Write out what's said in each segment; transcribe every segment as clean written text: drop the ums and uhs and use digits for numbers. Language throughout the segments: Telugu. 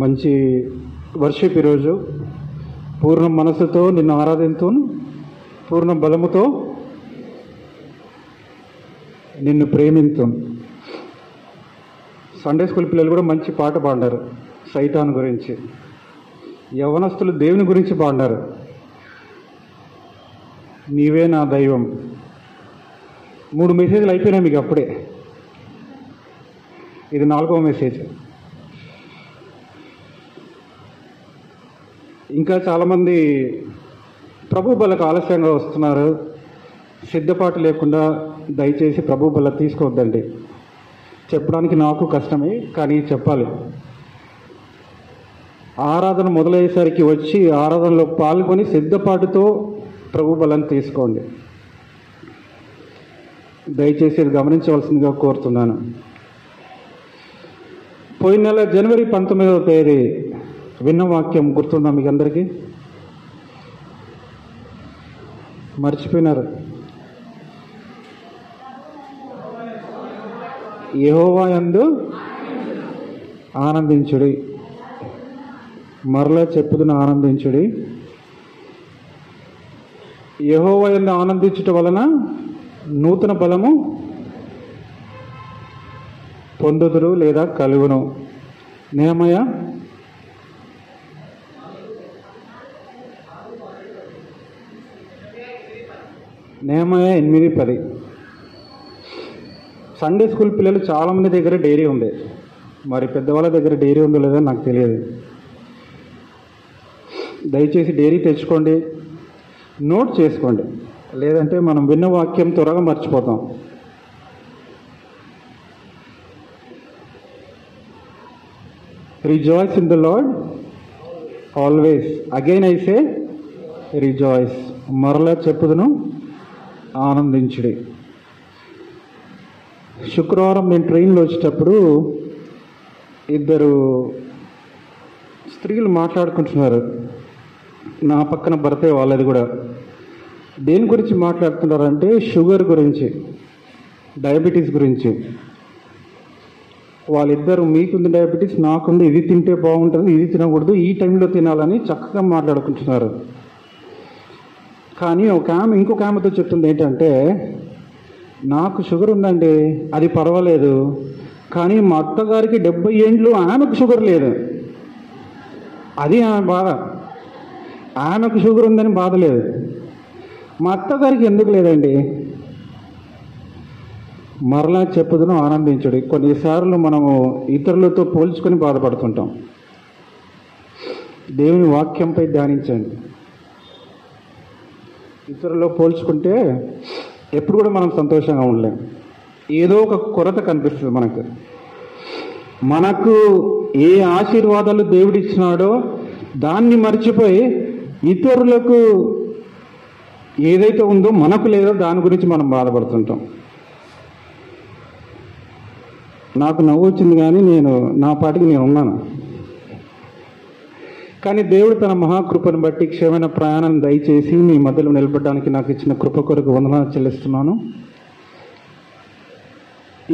మంచి వర్షిప్ ఈరోజు. పూర్ణ మనసుతో నిన్ను ఆరాధింతును, పూర్ణ బలముతో నిన్ను ప్రేమింతును. సండే స్కూల్ పిల్లలు కూడా మంచి పాట పాడారు సైతాన్ గురించి. యవ్వనస్తులు దేవుని గురించి పాడారు, నీవే నా దైవం. 3 మెసేజ్లు అయిపోయినాయి మీకు అప్పుడే. ఇది 4వ మెసేజ్. ఇంకా చాలామంది ప్రభు బలకు ఆలస్యంగా వస్తున్నారు. సిద్ధపాటు లేకుండా దయచేసి ప్రభు బల తీసుకోవద్దండి. చెప్పడానికి నాకు కష్టమే, కానీ చెప్పాలి. ఆరాధన మొదలయ్యేసరికి వచ్చి ఆరాధనలో పాల్గొని సిద్ధపాటుతో ప్రభు బలం తీసుకోండి. దయచేసి ఇది గమనించవలసిందిగా కోరుతున్నాను. పోయిన నెల జనవరి 19వ తేదీ విన్న వాక్యం గుర్తుందా మీకు అందరికీ? మర్చిపోయినారు. యెహోవా యందు ఆనందించుడి. మరలా చెప్పుదును, ఆనందించుడి. యెహోవా యందు ఆనందించుట వలన నూతన బలము పొందుదురు లేదా కలుగును. నేమయ 8:10. సండే స్కూల్ పిల్లలు చాలామంది దగ్గర డైరీ ఉంది. మరి పెద్దవాళ్ళ దగ్గర డైరీ ఉందో లేదో నాకు తెలియదు. దయచేసి డైరీ తెచ్చుకోండి, నోట్ చేసుకోండి. లేదంటే మనం విన్న వాక్యం త్వరగా మర్చిపోతాం. Rejoice in the lord always. Again I say rejoice. మరలా చెప్పుదును, ఆనందించుడి. శుక్రవారం నేను ట్రైన్లో వచ్చేటప్పుడు ఇద్దరు స్త్రీలు మాట్లాడుకుంటున్నారు. నా పక్కన భర్తే వాళ్ళది కూడా. దేని గురించి మాట్లాడుతున్నారంటే షుగర్ గురించి, డయాబెటీస్ గురించి. వాళ్ళిద్దరు, మీకుంది డయాబెటీస్, నాకుంది, ఇది తింటే బాగుంటుంది, ఇది తినకూడదు, ఈ టైంలో తినాలని చక్కగా మాట్లాడుకుంటున్నారు. కానీ ఒక ఆమె ఇంకొక ఆమెతో చెప్తుంది ఏంటంటే, నాకు షుగర్ ఉందండి, అది పర్వాలేదు, కానీ మా అత్తగారికి 70 ఏండ్లు, ఆమెకు షుగర్ లేదు. అది ఆమె బాధ. ఆమెకు షుగర్ ఉందని బాధ లేదు, మా అత్తగారికి ఎందుకు లేదండి. మరలా చెప్పుదును, ఆనందించుడి. కొన్నిసార్లు మనము ఇతరులతో పోల్చుకొని బాధపడుతుంటాం. దేవుని వాక్యంపై ధ్యానించండి. ఇతరులతో పోల్చుకుంటే ఎప్పుడు కూడా మనం సంతోషంగా ఉండలేం. ఏదో ఒక కొరత కనిపిస్తుంది మనకు ఏ ఆశీర్వాదాలు దేవుడిచ్చినాడో దాన్ని మర్చిపోయి ఇతరులకు ఏదైతే ఉందో మనకు లేదో దాని గురించి మనం బాధపడుతుంటాం. నాకు నవ్వు వచ్చింది, కానీ నా పాటికి నేను ఉన్నాను. కానీ దేవుడు తన మహాకృపను బట్టి క్షేమైన ప్రయాణం దయచేసి మీ మధ్యలో నిలబడడానికి నాకు ఇచ్చిన కృప కొరకు వందనాలు చెల్లిస్తున్నాను.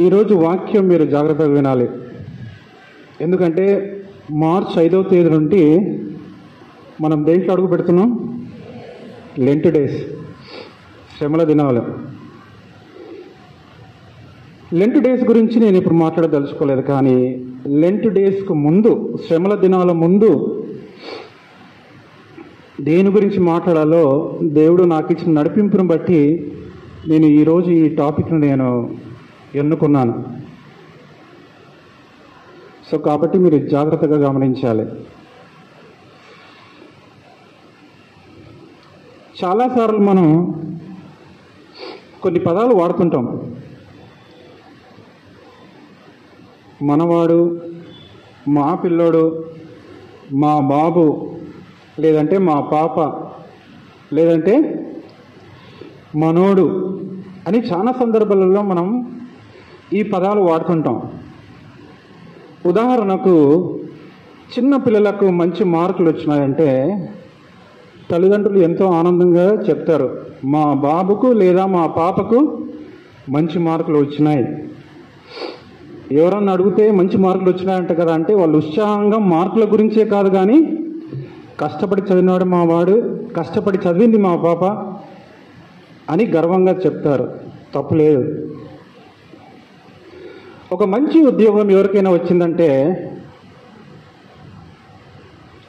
ఈరోజు వాక్యం మీరు జాగ్రత్తగా వినాలి. ఎందుకంటే మార్చి 5వ తేదీ నుండి మనం దేంట్లో అడుగు పెడుతున్నాం? లెంట్ డేస్, శ్రమల దినాలు. లెంట్ డేస్ గురించి నేను ఇప్పుడు మాట్లాడదలుచుకోలేదు. కానీ లెంట్ డేస్కు ముందు, శ్రమల దినాల ముందు దేని గురించి మాట్లాడాలో దేవుడు నాకు ఇచ్చిన నడిపింపును బట్టి నేను ఈరోజు ఈ టాపిక్ను నేను ఎన్నుకున్నాను. సో కాబట్టి మీరు జాగ్రత్తగా గమనించాలి. చాలాసార్లు మనం కొన్ని పదాలు వాడుతుంటాం. మనవాడు, మా పిల్లోడు, మా బాబు, లేదంటే మా పాప, లేదంటే మనోడు అని చాలా సందర్భాలలో మనం ఈ పదాలు వాడుతుంటాం. ఉదాహరణకు చిన్న పిల్లలకు మంచి మార్కులు వచ్చినాయంటే తల్లిదండ్రులు ఎంతో ఆనందంగా చెప్తారు, మా బాబుకు లేదా మా పాపకు మంచి మార్కులు వచ్చినాయి. ఎవరన్నా అడిగితే మంచి మార్కులు వచ్చినాయంట కదా అంటే వాళ్ళు ఉత్సాహంగా మార్కుల గురించే కాదు కానీ కష్టపడి చదివినాడు మా వాడు, కష్టపడి చదివింది మా పాప అని గర్వంగా చెప్తారు. తప్పులేదు. ఒక మంచి ఉద్యోగం ఎవరికైనా వచ్చిందంటే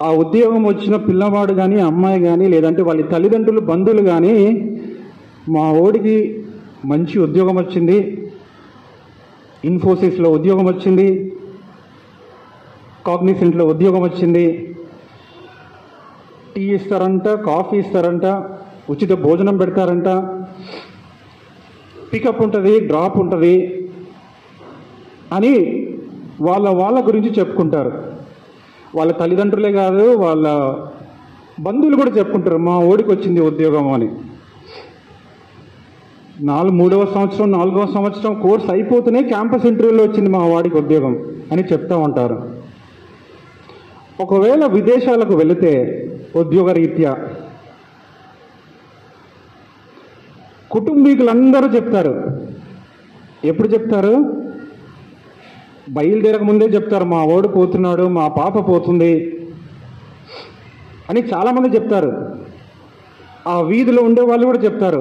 ఆ ఉద్యోగం వచ్చిన పిల్లవాడు కానీ అమ్మాయి కానీ లేదంటే వాళ్ళ తల్లిదండ్రులు బంధువులు కానీ మా ఓడికి మంచి ఉద్యోగం వచ్చింది, ఇన్ఫోసిస్లో ఉద్యోగం వచ్చింది, కాగ్నిసెంట్లో ఉద్యోగం వచ్చింది, టీ ఇస్తారంట, కాఫీ ఇస్తారంట, ఉచిత భోజనం పెడతారంట, పికప్ ఉంటుంది, డ్రాప్ ఉంటుంది అని వాళ్ళ గురించి చెప్పుకుంటారు. వాళ్ళ తల్లిదండ్రులే కాదు వాళ్ళ బంధువులు కూడా చెప్పుకుంటారు మా ఓడికి వచ్చింది ఉద్యోగం అని. 3వ సంవత్సరం 4వ సంవత్సరం కోర్స్ అయిపోతూనే క్యాంపస్ ఇంటర్వ్యూలో వచ్చింది మా వాడికి ఉద్యోగం అని చెప్తా ఉంటారు. ఒకవేళ విదేశాలకు వెళితే ఉద్యోగరీత్యా కుటుంబీకులందరూ చెప్తారు. ఎప్పుడు చెప్తారు? బయలుదేరక ముందే చెప్తారు మా వాడు పోతున్నాడు, మా పాప పోతుంది అని చాలామంది చెప్తారు. ఆ వీధిలో ఉండే వాళ్ళు కూడా చెప్తారు,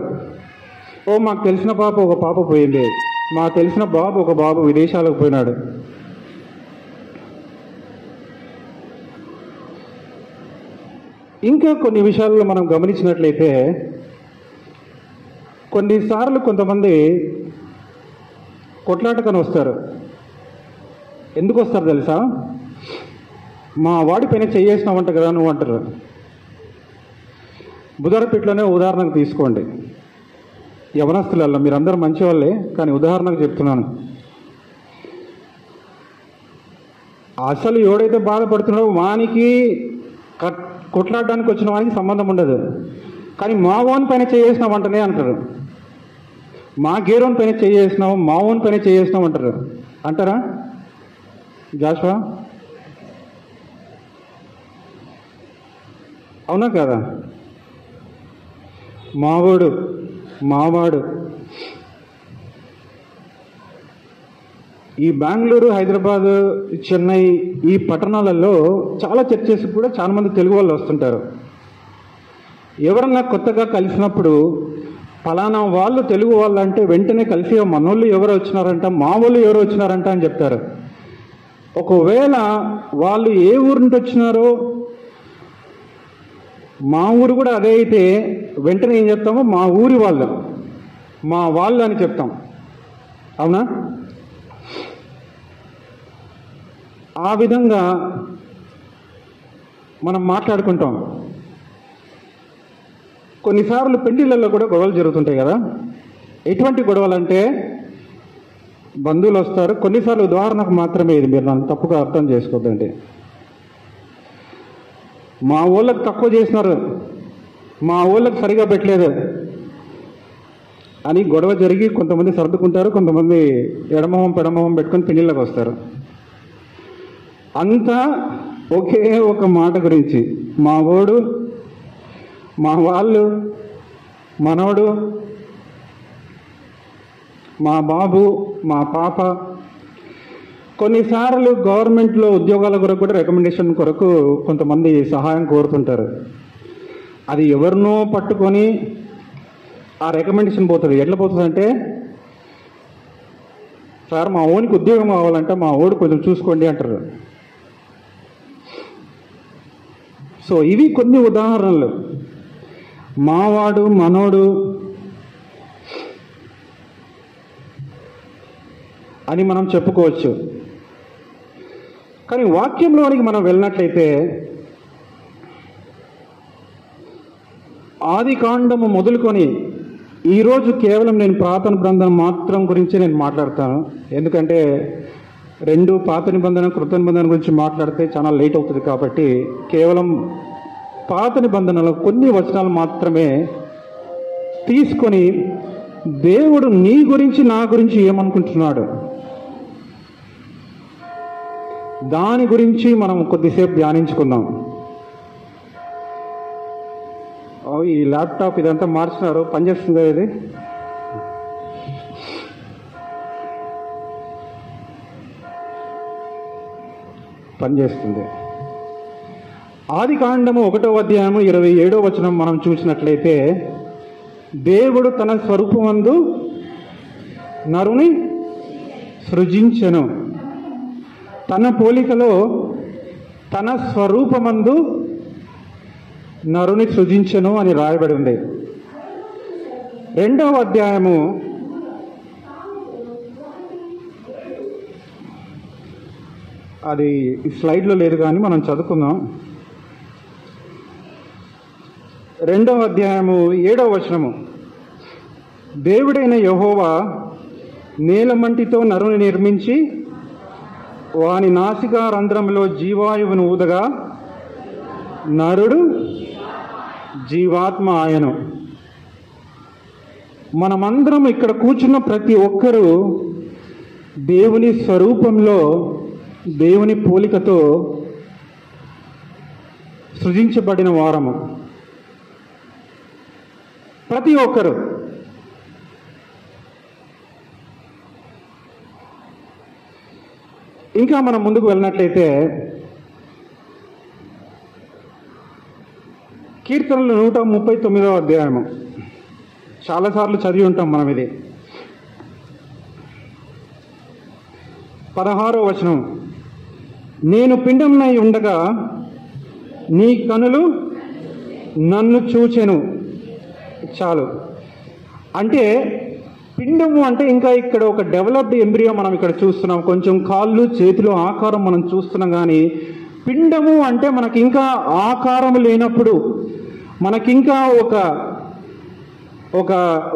ఓ మాకు తెలిసిన పాప ఒక పాప పోయింది, మాకు తెలిసిన బాబు ఒక బాబు విదేశాలకు పోయినాడు. ఇంకా కొన్ని విషయాల్లో మనం గమనించినట్లయితే కొన్నిసార్లు కొంతమంది కొట్లాటకని వస్తారు. ఎందుకు వస్తారు తెలుసా? మా వాడి పైన చేయేసినావంట కదా నువ్వు అంటారు. బుధారపేటలోనే ఉదాహరణకు తీసుకోండి. యవనస్తులలో మీరందరూ మంచి వాళ్ళే, కానీ ఉదాహరణకు చెప్తున్నాను. అసలు ఎవడైతే బాధపడుతున్నాడో వానికి కొట్లాడడానికి వచ్చిన వానికి సంబంధం ఉండదు. కానీ మా ఓన్ పైన చేయేసినావంటనే అంటారు. మా గేరోన్ పైన చేయేసినావు, మా ఓన్ పైన చేయేసినావు అంటారు. అంటారా జాషువా? అవునా కదా? మావాడు ఈ బెంగళూరు, హైదరాబాద్, చెన్నై ఈ పట్టణాలలో చాలా చర్చెస్ కూడా చాలా మంది తెలుగు వాళ్ళు వస్తుంటారు. ఎవరన్నా కొత్తగా కలిసినప్పుడు ఫలానా వాళ్ళు తెలుగు వాళ్ళు అంటే వెంటనే కలిసి మనోళ్ళు ఎవరు వచ్చినారంట, మా వాళ్ళు ఎవరు వచ్చినారంట అని చెప్తారు. ఒకవేళ వాళ్ళు ఏ ఊరు నుండి వచ్చినారో మా ఊరు కూడా అదే అయితే వెంటనే ఏం చెప్తామో మా ఊరి వాళ్ళు, మా వాళ్ళు అని చెప్తాం. అవునా? ఆ విధంగా మనం మాట్లాడుకుంటాం. కొన్నిసార్లు పెళ్లిళ్ళల్లో కూడా గొడవలు జరుగుతుంటాయి కదా. ఎటువంటి గొడవలు అంటే బంధువులు వస్తారు. కొన్నిసార్లు ఉదాహరణకు మాత్రమే, ఇది మీరు నన్ను తప్పుగా అర్థం చేసుకోవద్దండి. మా ఊళ్ళకి తక్కువ చేసినారు, మా ఊళ్ళకి సరిగా పెట్టలేదు అని గొడవ జరిగి కొంతమంది సర్దుకుంటారు, కొంతమంది ఎడమొహం పెడమొహం పెట్టుకొని పెళ్లిళ్ళకి వస్తారు. అంతా ఒకే ఒక మాట గురించి, మా వాడు, మా వాళ్ళు, మనవడు, మా బాబు, మా పాప. కొన్నిసార్లు గవర్నమెంట్లో ఉద్యోగాల కొరకు కూడా రికమెండేషన్ కొరకు కొంతమంది సహాయం కోరుతుంటారు. అది ఎవరినో పట్టుకొని ఆ రికమెండేషన్ పోతుంది. ఎట్లా పోతుంది అంటే, సార్ మా ఓనికి ఉద్యోగం కావాలంటే మా ఓడు కొంచెం చూసుకోండి అంటారు. సో ఇవి కొన్ని ఉదాహరణలు. మావాడు, మనోడు అని మనం చెప్పుకోవచ్చు. కానీ వాక్యంలోనికి మనం వెళ్ళినట్లయితే ఆది కాండము మొదలుకొని ఈరోజు కేవలం నేను పురాతన గ్రంథం మాత్రం గురించి నేను మాట్లాడతాను. ఎందుకంటే రెండు పాత నిబంధన, కృత నిబంధన గురించి మాట్లాడితే చాలా లేట్ అవుతుంది. కాబట్టి కేవలం పాత నిబంధనలో కొన్ని వచనాలు మాత్రమే తీసుకొని దేవుడు నీ గురించి నా గురించి ఏమనుకుంటున్నాడు దాని గురించి మనం కొద్దిసేపు ధ్యానించుకుందాం. ఈ ల్యాప్టాప్ ఇదంతా మార్చినారు, పనిచేస్తుందా ఇది? పనిచేస్తుంది. ఆదికాండము 1వ అధ్యాయము 27వ వచనం మనం చూసినట్లయితే, దేవుడు తన స్వరూపమందు నరుని సృజించెను, తన పోలికలో తన స్వరూపమందు నరుని సృజించెను అని రాయబడి ఉంది. 2వ అధ్యాయము అది స్లైడ్లో లేదు కానీ మనం చదువుకుందాం. 2వ అధ్యాయము 7వ వచనము, దేవుడైన యెహోవా నేలమంటితో నరుని నిర్మించి వాని నాసికా రంధ్రంలో జీవాయువును ఊదగా నరుడు జీవాత్మ ఆయను. మనమందరం ఇక్కడ కూర్చున్న ప్రతి ఒక్కరూ దేవుని స్వరూపంలో దేవుని పోలికతో సృజించబడిన వారము. ప్రతి ఒక్కరు. ఇంకా మనం ముందుకు వెళ్ళినట్లయితే కీర్తనలు 139వ అధ్యాయము చాలాసార్లు చదివి ఉంటాం మనం. ఇది 16వ వచనం, నేను పిండంనై ఉండగా నీ కనులు నన్ను చూచెను. చాలు. అంటే పిండము అంటే ఇంకా ఇక్కడ ఒక డెవలప్డ్ ఎంబ్రియో మనం ఇక్కడ చూస్తున్నాం. కొంచెం కాళ్ళు చేతులు ఆకారం మనం చూస్తున్నాం. కానీ పిండము అంటే మనకి ఇంకా ఆకారం లేనప్పుడు, మనకింకా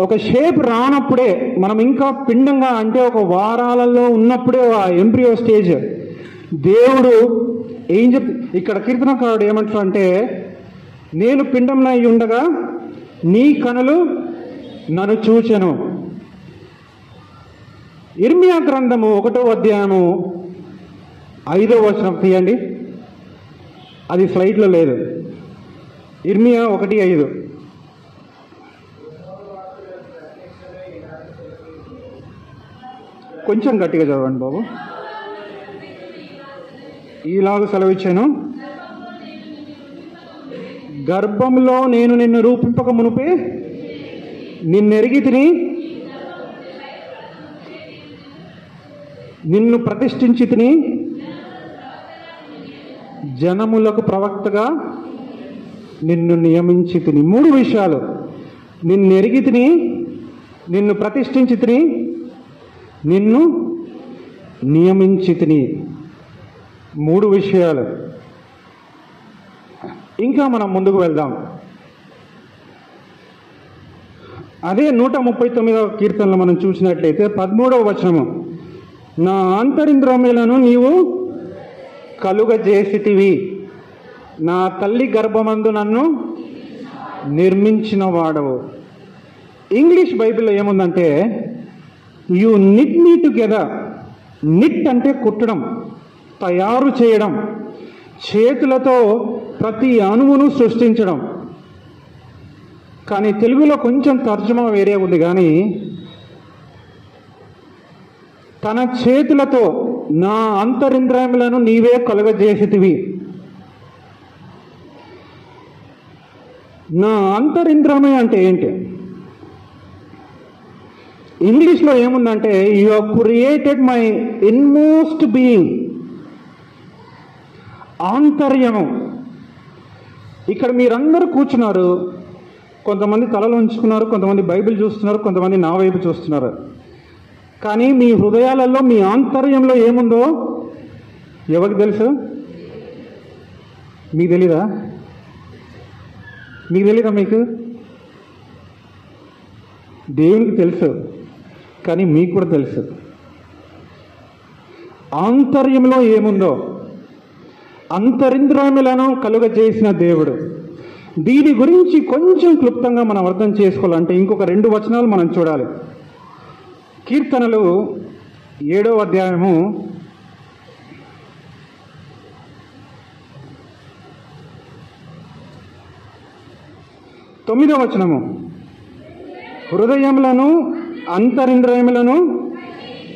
ఒక షేప్ రానప్పుడే, మనం ఇంకా పిండంగా అంటే ఒక వారాలలో ఉన్నప్పుడే ఆ ఎంబ్రియో స్టేజ్ దేవుడు ఏం ఇక్కడ కీర్తనకారుడు ఏమంటారంటే, నేను పిండంనై ఉండగా నీ కనులు నన్ను చూచెను. ఇర్మియా గ్రంథము 1వ అధ్యాయము 5వ వచనం తీయండి, అది స్లైడ్లో లేదు. ఇర్మియా 1:5. కొంచెం గట్టిగా చదవండి బాబు. ఈలాగ సెలవిచ్చాను, గర్భంలో నేను నిన్ను రూపింపక మునుపే నిన్నెరిగి తిని నిన్ను ప్రతిష్ఠించి తిని జనములకు ప్రవక్తగా నిన్ను నియమించి తిని. 3 విషయాలు. నిన్నెరిగి తిని, నిన్ను ప్రతిష్ఠించి తిని, నిన్ను నియమించి తిని. 3 విషయాలు. ఇంకా మనం ముందుకు వెళ్దాం. అదే 139వ కీర్తనలో మనం చూసినట్లయితే 13వ వచనము, నా అంతరింద్రియములను నీవు కలుగజేసితివి, నా తల్లి గర్భమందు నన్ను నిర్మించిన వాడవు. ఇంగ్లీష్ బైబిల్లో ఏముందంటే, you knit me together. Knit అంటే కుట్టడం, తయారు చేయడం, చేతులతో ప్రతి అణువును సృష్టించడం. కానీ తెలుగులో కొంచెం తర్జుమా వేరే ఉంది. కానీ తన చేతులతో నా అంతరింద్రియములను నీవే కలుగజేసితివి. నా అంతరింద్రియమే అంటే ఏంటి? ఇంగ్లీష్లో ఏముందంటే, you have created my inmost being. ఆంతర్యము. ఇక్కడ మీరందరూ కూర్చున్నారు, కొంతమంది తలలు ఉంచుకున్నారు, కొంతమంది బైబిల్ చూస్తున్నారు, కొంతమంది నా వైపు చూస్తున్నారు. కానీ మీ హృదయాలలో, మీ ఆంతర్యంలో ఏముందో ఎవరికి తెలుసు? మీకు తెలీదా? మీకు దేవునికి తెలుసు, కానీ మీకు కూడా తెలుసు ఆంతర్యంలో ఏముందో. అంతరింద్రియములను కలుగజేసిన దేవుడు. దీని గురించి కొంచెం క్లుప్తంగా మనం అర్థం చేసుకోవాలంటే ఇంకొక 2 వచనాలు మనం చూడాలి. కీర్తనలు 7వ అధ్యాయము 9వ వచనము, హృదయములను అంతరింద్రియములను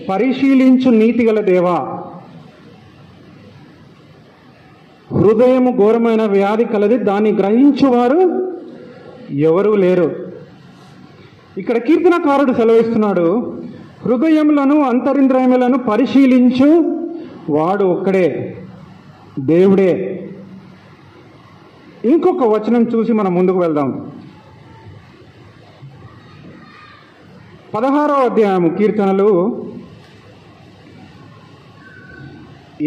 పరిశీలించు నీతిగల దేవా. హృదయము ఘోరమైన వ్యాధి కలది, దాన్ని గ్రహించువారు ఎవరు లేరు. ఇక్కడ కీర్తనకారుడు సెలవిస్తున్నాడు, హృదయములను అంతరింద్రియములను పరిశీలించు వాడు ఒక్కడే, దేవుడే. ఇంకొక వచనం చూసి మనం ముందుకు వెళ్దాం. 16వ అధ్యాయము కీర్తనలు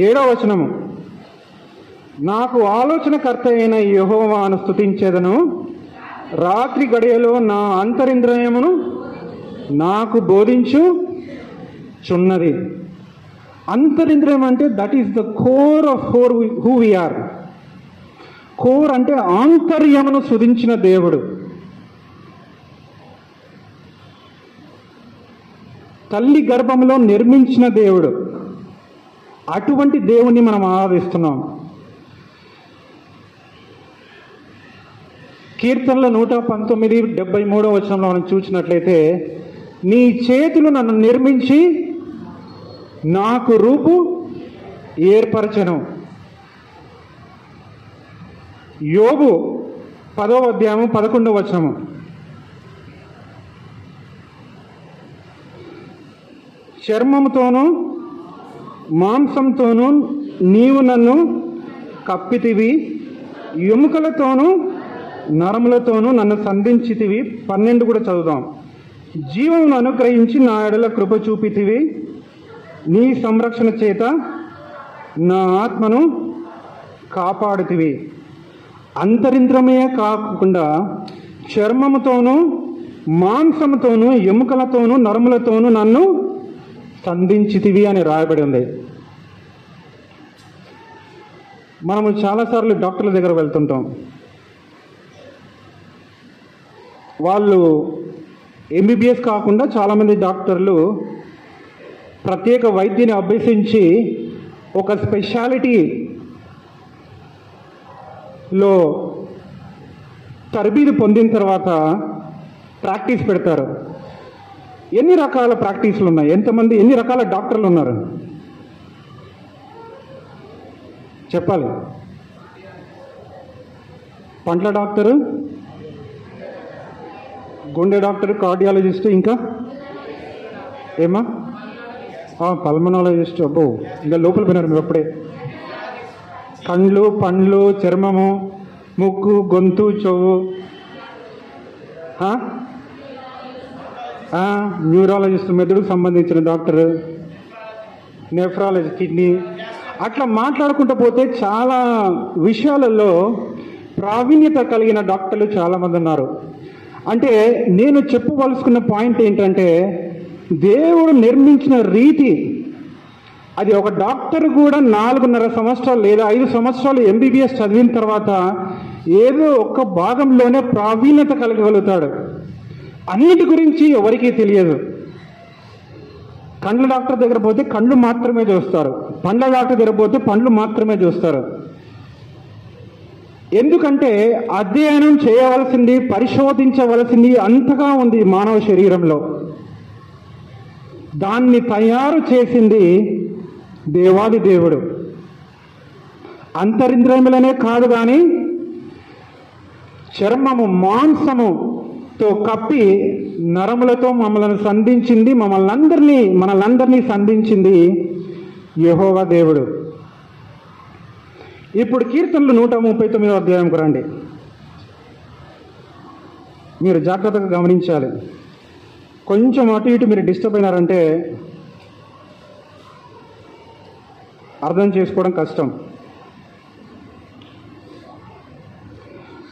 7వ వచనము, నాకు ఆలోచనకర్త అయిన యెహోవాను స్తుతించెదను, రాత్రి గడియలో నా అంతరింద్రియమును నాకు బోధించుచున్నది. అంతరింద్రియం అంటే that is the core of who we are. Core అంటే ఆంతర్యమును సృజించిన దేవుడు. తల్లి గర్భంలో నిర్మించిన దేవుడు. అటువంటి దేవుణ్ణి మనం ఆరాధిస్తున్నాం. కీర్తనల 119:73 వచనంలో మనం చూసినట్లయితే, నీ చేతులు నన్ను నిర్మించి నాకు రూపు ఏర్పరచెను. యోబు 10వ అధ్యాయము 11వ వచనము, చర్మముతోనూ మాంసంతోనూ నీవు నన్ను కప్పితివి, ఎముకలతోనూ నరములతోనూ నన్ను సంధించితివి. 12 కూడా చదువుదాం. జీవమును అనుగ్రహించి నా ఎడల కృప చూపితివి, నీ సంరక్షణ చేత నా ఆత్మను కాపాడుతివి. అంతరింద్రమే కాకుండా చర్మముతోనూ మాంసముతోనూ ఎముకలతోనూ నరములతోనూ నన్ను సంధించితివి అని రాయబడి ఉంది. మనము చాలాసార్లు డాక్టర్ల దగ్గర వెళ్తుంటాం. వాళ్ళు ఎంబీబీఎస్ కాకుండా చాలామంది డాక్టర్లు ప్రత్యేక వైద్యాన్ని అభ్యసించి ఒక స్పెషాలిటీలో తరబీదు పొందిన తర్వాత ప్రాక్టీస్ పెడతారు. ఎన్ని రకాల ప్రాక్టీసులు ఉన్నాయి? ఎన్ని రకాల డాక్టర్లు ఉన్నారు చెప్పాలి? పండ్ల డాక్టరు, గుండె డాక్టర్, కార్డియాలజిస్ట్, ఇంకా ఏమా పల్మనాలజిస్ట్. అబ్బో, ఇంకా లోపల పోయినారు మీరు అప్పుడే. కండ్లు, పండ్లు, చర్మము, ముక్కు, గొంతు, చెవు, న్యూరాలజిస్ట్ మెదడుకు సంబంధించిన డాక్టర్, నెఫ్రాలజీ, కిడ్నీ. అట్లా మాట్లాడుకుంటూ పోతే చాలా విషయాలలో ప్రావీణ్యత కలిగిన డాక్టర్లు చాలామంది ఉన్నారు. అంటే నేను చెప్పవలసుకున్న పాయింట్ ఏంటంటే, దేవుడు నిర్మించిన రీతి అది ఒక డాక్టర్ కూడా 4.5 సంవత్సరాలు లేదా 5 సంవత్సరాలు ఎంబీబీఎస్ చదివిన తర్వాత ఏదో ఒక్క భాగంలోనే ప్రావీణ్యత కలగగలుగుతాడు. అన్నిటి గురించి ఎవరికీ తెలియదు. కండ్ల డాక్టర్ దగ్గర పోతే కళ్ళు మాత్రమే చూస్తారు, పండ్ల డాక్టర్ దగ్గర పోతే పండ్లు మాత్రమే చూస్తారు. ఎందుకంటే అధ్యయనం చేయవలసింది, పరిశోధించవలసింది అంతగా ఉంది మానవ శరీరంలో. దాన్ని తయారు చేసింది దేవాది దేవుడు. అంతరింద్రియములనే కాదు కానీ చర్మము, మాంసముతో కప్పి నరములతో మమ్మల్ని సంధించింది, మనలందరినీ సంధించింది యెహోవా దేవుడు. ఇప్పుడు కీర్తనలు 139వ అధ్యాయంకు రండి. మీరు జాగ్రత్తగా గమనించాలి. కొంచెం అటు ఇటు మీరు డిస్టర్బ్ అయినారంటే అర్థం చేసుకోవడం కష్టం.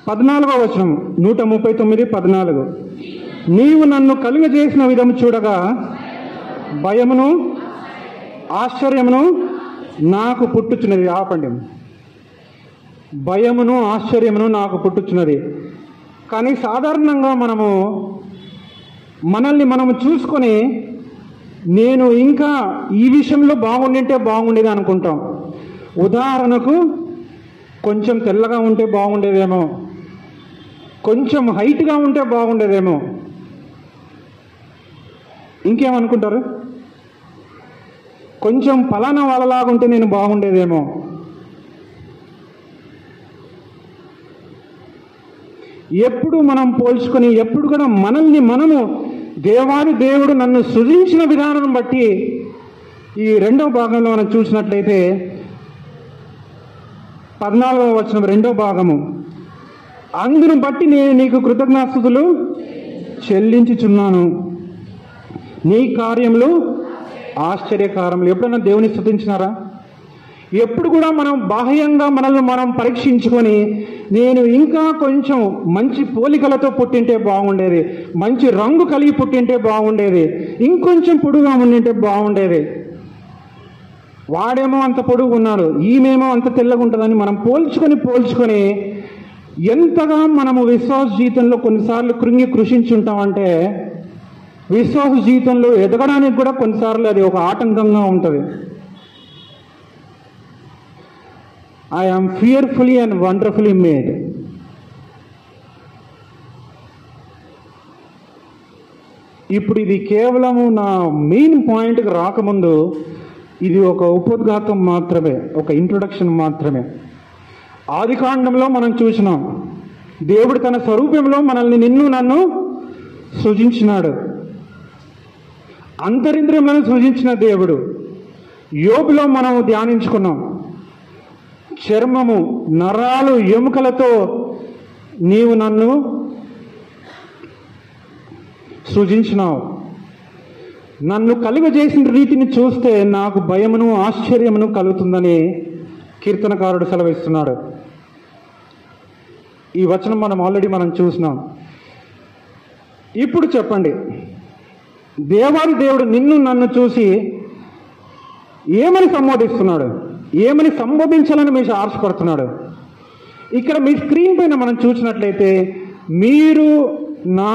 14వ వచనం, 139:14, నీవు నన్ను కలుగజేసిన విధము చూడగా భయమును ఆశ్చర్యమును నాకు పుట్టుచున్నది. ఆపండి. భయమును ఆశ్చర్యమును నాకు పుట్టుచున్నది. కానీ సాధారణంగా మనల్ని మనము చూసుకొని నేను ఇంకా ఈ విషయంలో బాగుండేది అనుకుంటాం. ఉదాహరణకు, కొంచెం తెల్లగా ఉంటే బాగుండేదేమో, కొంచెం హైట్గా ఉంటే బాగుండేదేమో. ఇంకేమనుకుంటారు? కొంచెం ఫలానా వాళ్ళలాగా ఉంటే నేను బాగుండేదేమో. ఎప్పుడు మనం పోల్చుకొని, ఎప్పుడు కూడా మనల్ని మనము దేవాది దేవుడు నన్ను సృజించిన విధానం బట్టి, ఈ రెండవ భాగంలో మనం చూసినట్లయితే 14వ వచనం రెండవ భాగము, అందును బట్టి నేను నీకు కృతజ్ఞాస్తుతులు చెల్లించుచున్నాను, నీ కార్యములు ఆశ్చర్యకారములు. ఎప్పుడైనా దేవుని స్తుతించినారా? ఎప్పుడు కూడా మనం బాహ్యంగా మనల్ని మనం పరీక్షించుకొని, నేను ఇంకా కొంచెం మంచి పోలికలతో పుట్టింటే బాగుండేది, మంచి రంగు కలిగి పుట్టింటే బాగుండేది, ఇంకొంచెం పొడుగా ఉండింటే బాగుండేది, వాడేమో అంత పొడుగు ఉన్నాడు, ఈమెమో అంత తెల్లగా ఉంటుందని మనం పోల్చుకొని ఎంతగా మనము విశ్వాస జీవితంలో కొన్నిసార్లు కృషించుంటామంటే, విశ్వాస జీవితంలో ఎదగడానికి కూడా కొన్నిసార్లు అది ఒక ఆటంకంగా ఉంటుంది. I am fearfully and wonderfully made. ఇప్పుడు ఇది కేవలము నా మెయిన్ పాయింట్కి రాకముందు ఇది ఒక ఉపోద్ఘాతం మాత్రమే, ఒక ఇంట్రొడక్షన్ మాత్రమే. ఆదికాండంలో మనం చూసినాం, దేవుడు తన స్వరూపంలో మనల్ని నిన్ను నన్ను సృజించినాడు. అంతరింద్రియములను సృజించిన దేవుడు. యోబులో మనం ధ్యానించుకున్నాం, చర్మము, నరాలు, ఎముకలతో నీవు నన్ను సృజించినావు. నన్ను కలుగజేసిన రీతిని చూస్తే నాకు భయమును ఆశ్చర్యమును కలుగుతుందని కీర్తనకారుడు సెలవిస్తున్నాడు. ఈ వచనం మనం ఆల్రెడీ చూసినాం. ఇప్పుడు చెప్పండి, దేవాది దేవుడు నిన్ను నన్ను చూసి ఏమని సంబోధిస్తున్నాడు? ఏమని సంబోధించాలని మీరు ఆశపడుతున్నాడు? ఇక్కడ మీ స్క్రీన్ పైన మనం చూసినట్లయితే మీరు నా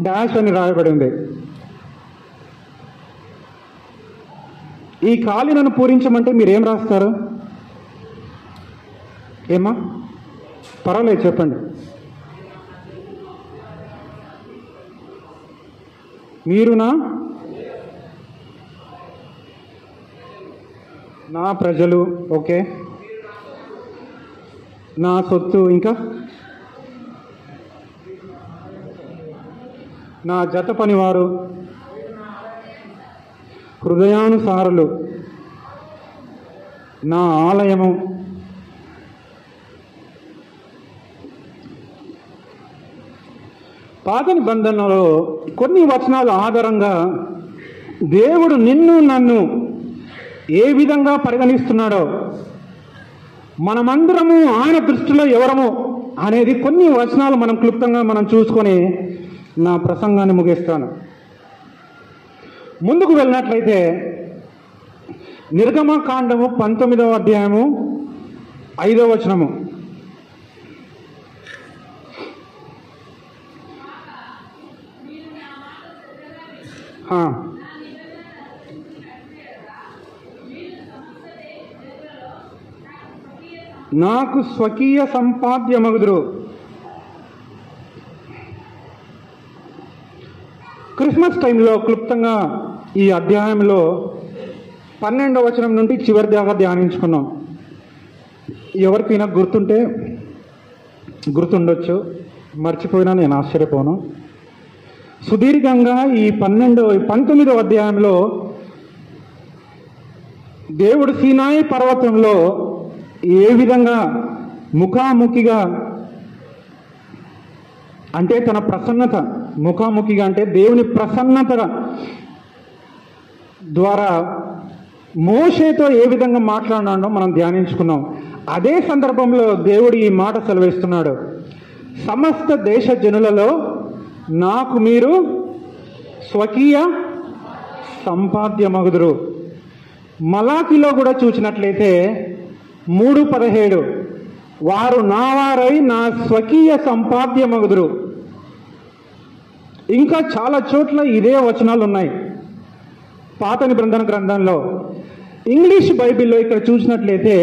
డాష్ అని రాయబడింది. ఈ ఖాళీ నన్ను పూరించమంటే మీరేం రాస్తారు? ఏమా? పర్వాలేదు, చెప్పండి. మీరు నా ప్రజలు, ఓకే, నా సొత్తు, ఇంకా నా జత పనివారు, హృదయానుసారులు, నా ఆలయము, పాత నిబంధనలో కొన్ని వచనాల ఆధారంగా దేవుడు నిన్ను నన్ను ఏ విధంగా పరిగణిస్తున్నాడో, మనమందరము ఆయన దృష్టిలో ఎవరము అనేది కొన్ని వచనాలు మనం క్లుప్తంగా మనం చూసుకొని నా ప్రసంగాన్ని ముగిస్తాను. ముందుకు వెళ్ళినట్లయితే నిర్గమకాండము 19వ అధ్యాయము 5వ వచనము. నాకు స్వకీయ సంపాద్యమగుదురు. క్రిస్మస్ టైంలో క్లుప్తంగా ఈ అధ్యాయంలో 12వ వచనం నుండి చివరి దాకా ధ్యానించుకున్నాం. ఎవరికైనా గుర్తుండొచ్చు, మర్చిపోయినా నేను ఆశ్చర్యపోను. సుదీర్ఘంగా ఈ 19వ అధ్యాయంలో దేవుడు సీనాయి పర్వతంలో ఏ విధంగా ముఖాముఖిగా, అంటే తన ప్రసన్నత, ముఖాముఖిగా అంటే దేవుని ప్రసన్నత ద్వారా మోషేతో ఏ విధంగా మాట్లాడినాడో మనం ధ్యానించుకున్నాం. అదే సందర్భంలో దేవుడు ఈ మాట సెలవిస్తున్నాడు, సమస్త దేశ జనులలో నాకు మీరు స్వకీయ సంపాద్యమగుదురు. మలాకిలో కూడా చూసినట్లయితే 3:17 వారు నా వారై నా స్వకీయ సంపాద్యమగుదురు. ఇంకా చాలా చోట్ల ఇదే వచనాలు ఉన్నాయి పాత నిబంధన గ్రంథంలో. ఇంగ్లీష్ బైబిల్లో ఇక్కడ చూసినట్లయితే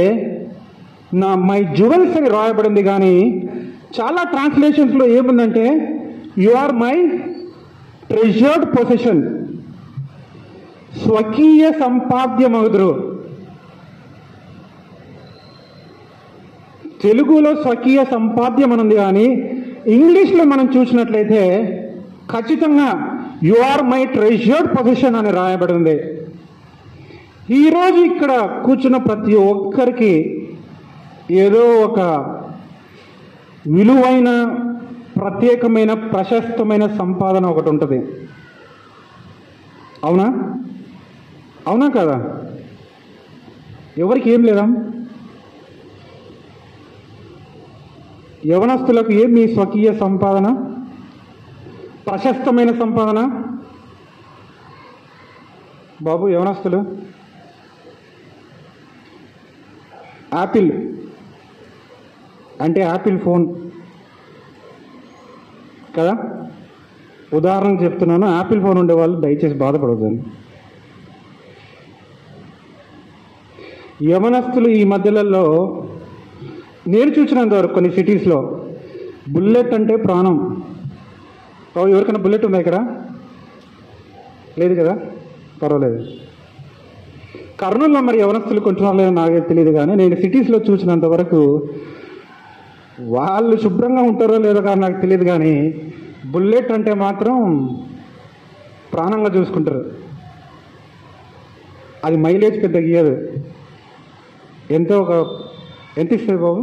మై జ్యువెల్స్ అని రాయబడింది, కానీ చాలా ట్రాన్స్లేషన్స్లో ఏముందంటే you are my treasured possession, స్వకీయ సంపాద్యమగుదురు. తెలుగులో స్వకీయ సంపాద్యం అనుంది, కానీ ఇంగ్లీష్లో మనం చూసినట్లయితే ఖచ్చితంగా you are my treasured possession అని రాయబడింది. ఈరోజు ఇక్కడ కూర్చున్న ప్రతి ఒక్కరికి ఏదో ఒక విలువైన, ప్రత్యేకమైన, ప్రశస్తమైన సంపాదన ఒకటి ఉంటుంది. అవునా? అవునా కదా? ఎవరికి ఏం లేదా? యవనస్తులకు ఏం మీ స్వకీయ సంపాదన, ప్రశస్తమైన సంపాదన? బాబు యవనస్తులు, యాపిల్ అంటే యాపిల్ ఫోన్ కదా, ఉదాహరణకు చెప్తున్నాను. యాపిల్ ఫోన్ ఉండేవాళ్ళు దయచేసి బాధపడవద్దండి. యవనస్తులు ఈ మధ్యలలో నేను చూసినంతవరకు కొన్ని సిటీస్లో బుల్లెట్ అంటే ప్రాణం. ఎవరికైనా బుల్లెట్ ఉందా ఇక్కడ? లేదు కదా, పర్వాలేదు. కర్నూలులో మరి యవనస్తులు కొంచెం లేదు నాకే తెలియదు, కానీ నేను సిటీస్లో చూసినంత వరకు వాళ్ళు శుభ్రంగా ఉంటారో లేదో కానీ నాకు తెలియదు, కానీ బుల్లెట్ అంటే మాత్రం ప్రాణంగా చూసుకుంటారు. అది మైలేజ్ పెద్ద గీయదు. ఎంత ఇస్తుంది బాబు?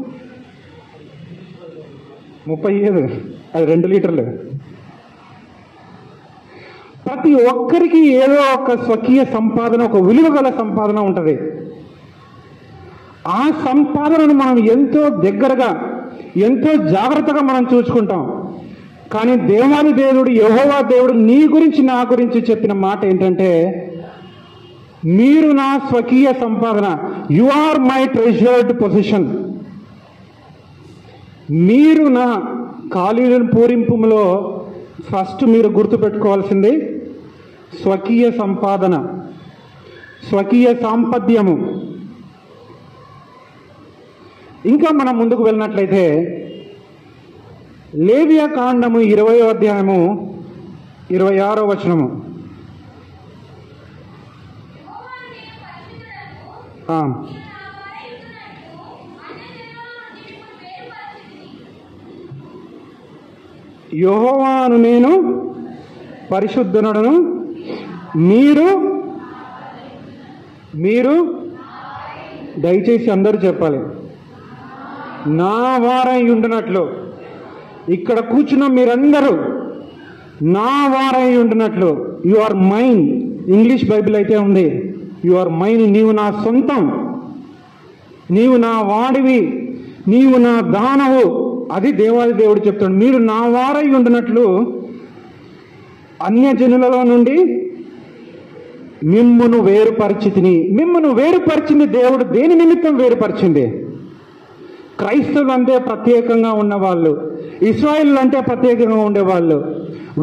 30 ఇయ్యదు, అది 2 లీటర్లు. ప్రతి ఒక్కరికి ఏదో ఒక స్వకీయ సంపాదన, ఒక విలువ గల సంపాదన ఉంటుంది. ఆ సంపాదనను మనం ఎంతో దగ్గరగా, ఎంతో జాగ్రత్తగా మనం చూసుకుంటాం. కానీ దేవాది దేవుడు, యెహోవా దేవుడు నీ గురించి, నా గురించి చెప్పిన మాట ఏంటంటే, మీరు నా స్వకీయ సంపాదన, you are my treasured possession. మీరు నా ఖాళీలను పూరింపులో ఫస్ట్ మీరు గుర్తుపెట్టుకోవాల్సింది స్వకీయ సంపాదన, స్వకీయ సాంపద్యము. ఇంకా మనం ముందుకు వెళ్ళినట్లయితే లేవియా కాండము 20వ అధ్యాయము 26వ వచనము. యెహోవాను నేను పరిశుద్ధుడను, మీరు దయచేసి అందరూ చెప్పాలి, నా వారై ఉండినట్లు. ఇక్కడ కూర్చున్న మీరందరూ నా వారై ఉండినట్లు. You are mine. English Bible అయితే ఉంది, యు ఆర్ మైన్. నీవు నా సొంతం, నీవు నా వాడివి, నీవు నా దానవు. అది దేవాది దేవుడు చెప్తాడు. మీరు నా వారై ఉండినట్లు అన్యజనులలో నుండి మిమ్మును వేరుపరిచితిని. మిమ్మును వేరుపరిచింది దేవుడు దేని నిమిత్తం వేరుపరిచింది? క్రైస్తవులు అంటే ప్రత్యేకంగా ఉన్నవాళ్ళు, ఇశ్రాయేలు అంటే ప్రత్యేకంగా ఉండేవాళ్ళు,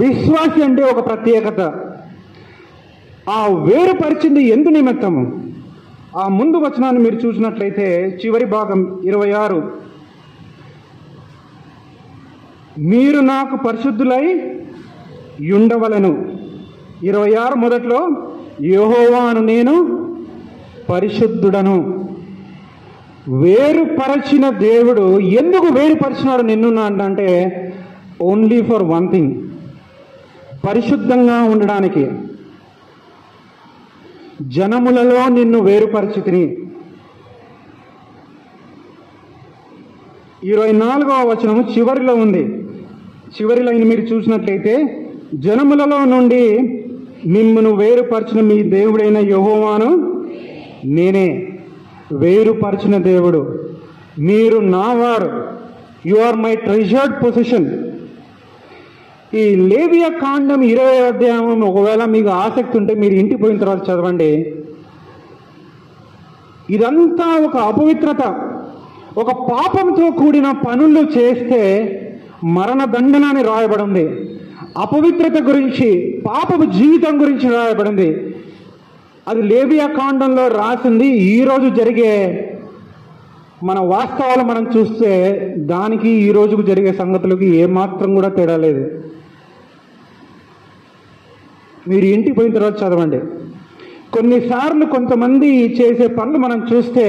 విశ్వాసి అంటే ఒక ప్రత్యేకత. ఆ వేరుపరిచింది ఎందు నిమిత్తము? ఆ ముందు వచనాన్ని మీరు చూసినట్లయితే చివరి భాగం 26, మీరు నాకు పరిశుద్ధులై ఉండవలెను. 26 మొదట్లో యెహోవాను నేను పరిశుద్ధుడను. వేరుపరచిన దేవుడు ఎందుకు వేరుపరిచినాడు నిన్ను అంటే ఓన్లీ ఫర్ వన్ థింగ్, పరిశుద్ధంగా ఉండడానికి. జనములలో నిన్ను వేరుపరిచితిని. 24వ వచనము చివరిలో ఉంది. చివరి లైన్ మీరు చూసినట్లయితే, జనములలో నుండి మిమ్మును వేరుపరిచిన మీ దేవుడైన యెహోవాను నేనే. వేరుపరిచిన దేవుడు, మీరు నా వారు, you are my treasured possession. ఈ లేవియా కాండం 20వ అధ్యాయం ఒకవేళ మీకు ఆసక్తి ఉంటే మీరు ఇంటికి పోయిన తర్వాత చదవండి. ఇదంతా ఒక అపవిత్రత, ఒక పాపంతో కూడిన పనులు చేస్తే మరణ దండన అని రాయబడింది. అపవిత్రత గురించి, పాపపు జీవితం గురించి రాయబడింది. అది లేవియా కాండంలో రాసింది. ఈరోజు జరిగే మన వాస్తవాలు మనం చూస్తే దానికి ఈ రోజుకు జరిగే సంగతులకి ఏమాత్రం కూడా తేడా లేదు. మీరు ఇంటికి పోయిన తర్వాత చదవండి. కొన్నిసార్లు కొంతమంది చేసే పనులు మనం చూస్తే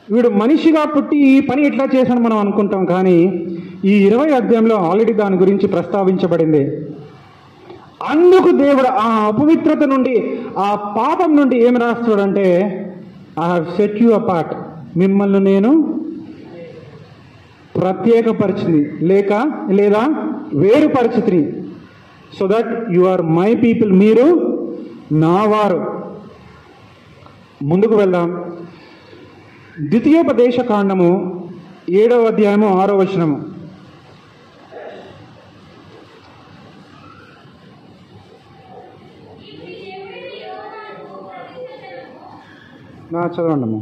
వీడు మనిషిగా పుట్టి ఈ పని ఎట్లా చేశాడు మనం అనుకుంటాం, కానీ ఈ 20 అధ్యాయంలో ఆల్రెడీ దాని గురించి ప్రస్తావించబడింది. అందుకు దేవుడు ఆ అపవిత్రత నుండి, ఆ పాపం నుండి ఏమి రాస్తాడంటే, I have set you apart, మిమ్మల్ని నేను ప్రత్యేకపరిచింది లేదా వేరుపరిచితిని, so that you are my people, మీరు నా వారు. ముందుకు వెళ్దాం. ద్వితీయోపదేశ కాండము 7వ అధ్యాయము 6వ వచనము. చదవండము.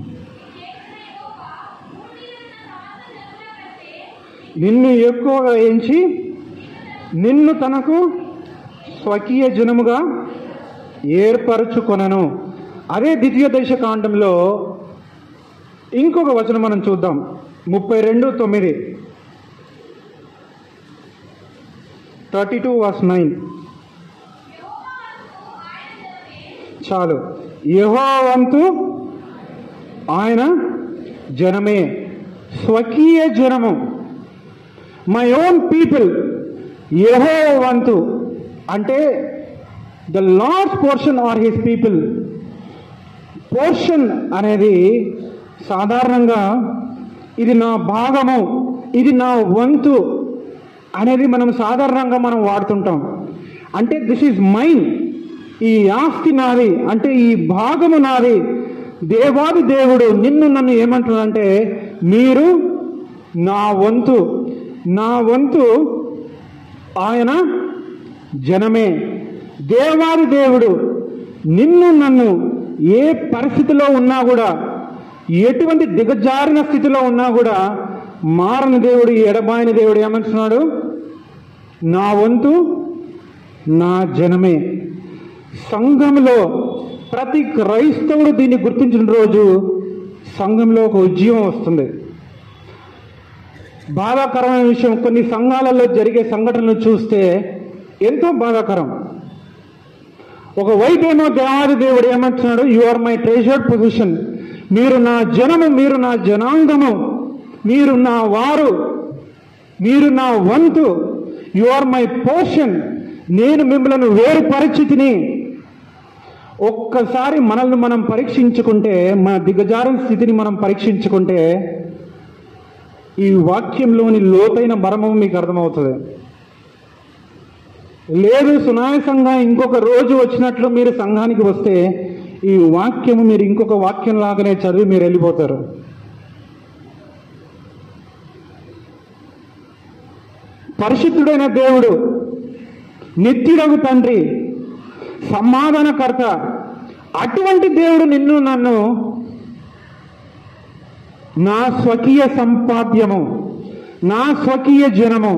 నిన్ను ఎక్కువగా ఎంచి నిన్ను తనకు స్వకీయ జనముగా ఏర్పరచుకొనను. అదే ద్వితీయోపదేశ కాండంలో ఇంకొక వచనం మనం చూద్దాం. 32:9, 32:9. చాలు. యెహోవావంతు ఆయన జనమే, స్వకీయ జనము, మై ఓన్ పీపుల్. యెహోవావంతు అంటే the Lord's portion are his people. Portion అనేది సాధారణంగా ఇది నా భాగము, ఇది నా వంతు అనేది మనం సాధారణంగా మనం వాడుతుంటాం. అంటే దిస్ ఈజ్ మైన్, ఈ ఆస్తి నాది, అంటే ఈ భాగము నాది. దేవాది దేవుడు నిన్ను నన్ను ఏమంటున్నాడంటే, మీరు నా వంతు, నా వంతు ఆయన జనమే. దేవాది దేవుడు నిన్ను నన్ను ఏ పరిస్థితిలో ఉన్నా కూడా, ఎటువంటి దిగజారిన స్థితిలో ఉన్నా కూడా, మారని దేవుడు, ఎడబాయని దేవుడు ఏమంటున్నాడు, నా వంతు నా జనమే. సంఘంలో ప్రతి క్రైస్తవుడు దీన్ని గుర్తించిన రోజు సంఘంలో ఒక ఉద్యమం వస్తుంది. బాధాకరమైన విషయం, కొన్ని సంఘాలలో జరిగే సంఘటనలు చూస్తే ఎంతో బాధాకరం. ఒకవైపు ఏమో దేవాది దేవుడు ఏమంటున్నాడు, you are my treasured possession, మీరు నా జనము, మీరు నా జనాంగము, మీరు నా వారు, మీరు నా వంతు, యు ఆర్ మై పోర్షన్, నేను మిమ్మల్ని వేరు పరిస్థితిని. ఒక్కసారి మనల్ని మనం పరీక్షించుకుంటే, మన దిగజారిన స్థితిని మనం పరీక్షించుకుంటే, ఈ వాక్యంలోని లోతైన మర్మం మీకు అర్థమవుతుంది. లేదు సునాయాసంగా ఇంకొక రోజు వచ్చినట్లు మీరు సంఘానికి వస్తే, ఈ వాక్యము మీరు ఇంకొక వాక్యం లాగానే చదివి మీరు వెళ్ళిపోతారు. పరిశుద్ధుడైన దేవుడు, నిత్యుడగు తండ్రి, సమాధానకర్త, అటువంటి దేవుడు నిన్ను నన్ను నా స్వకీయ సంపాద్యము, నా స్వకీయ జనము,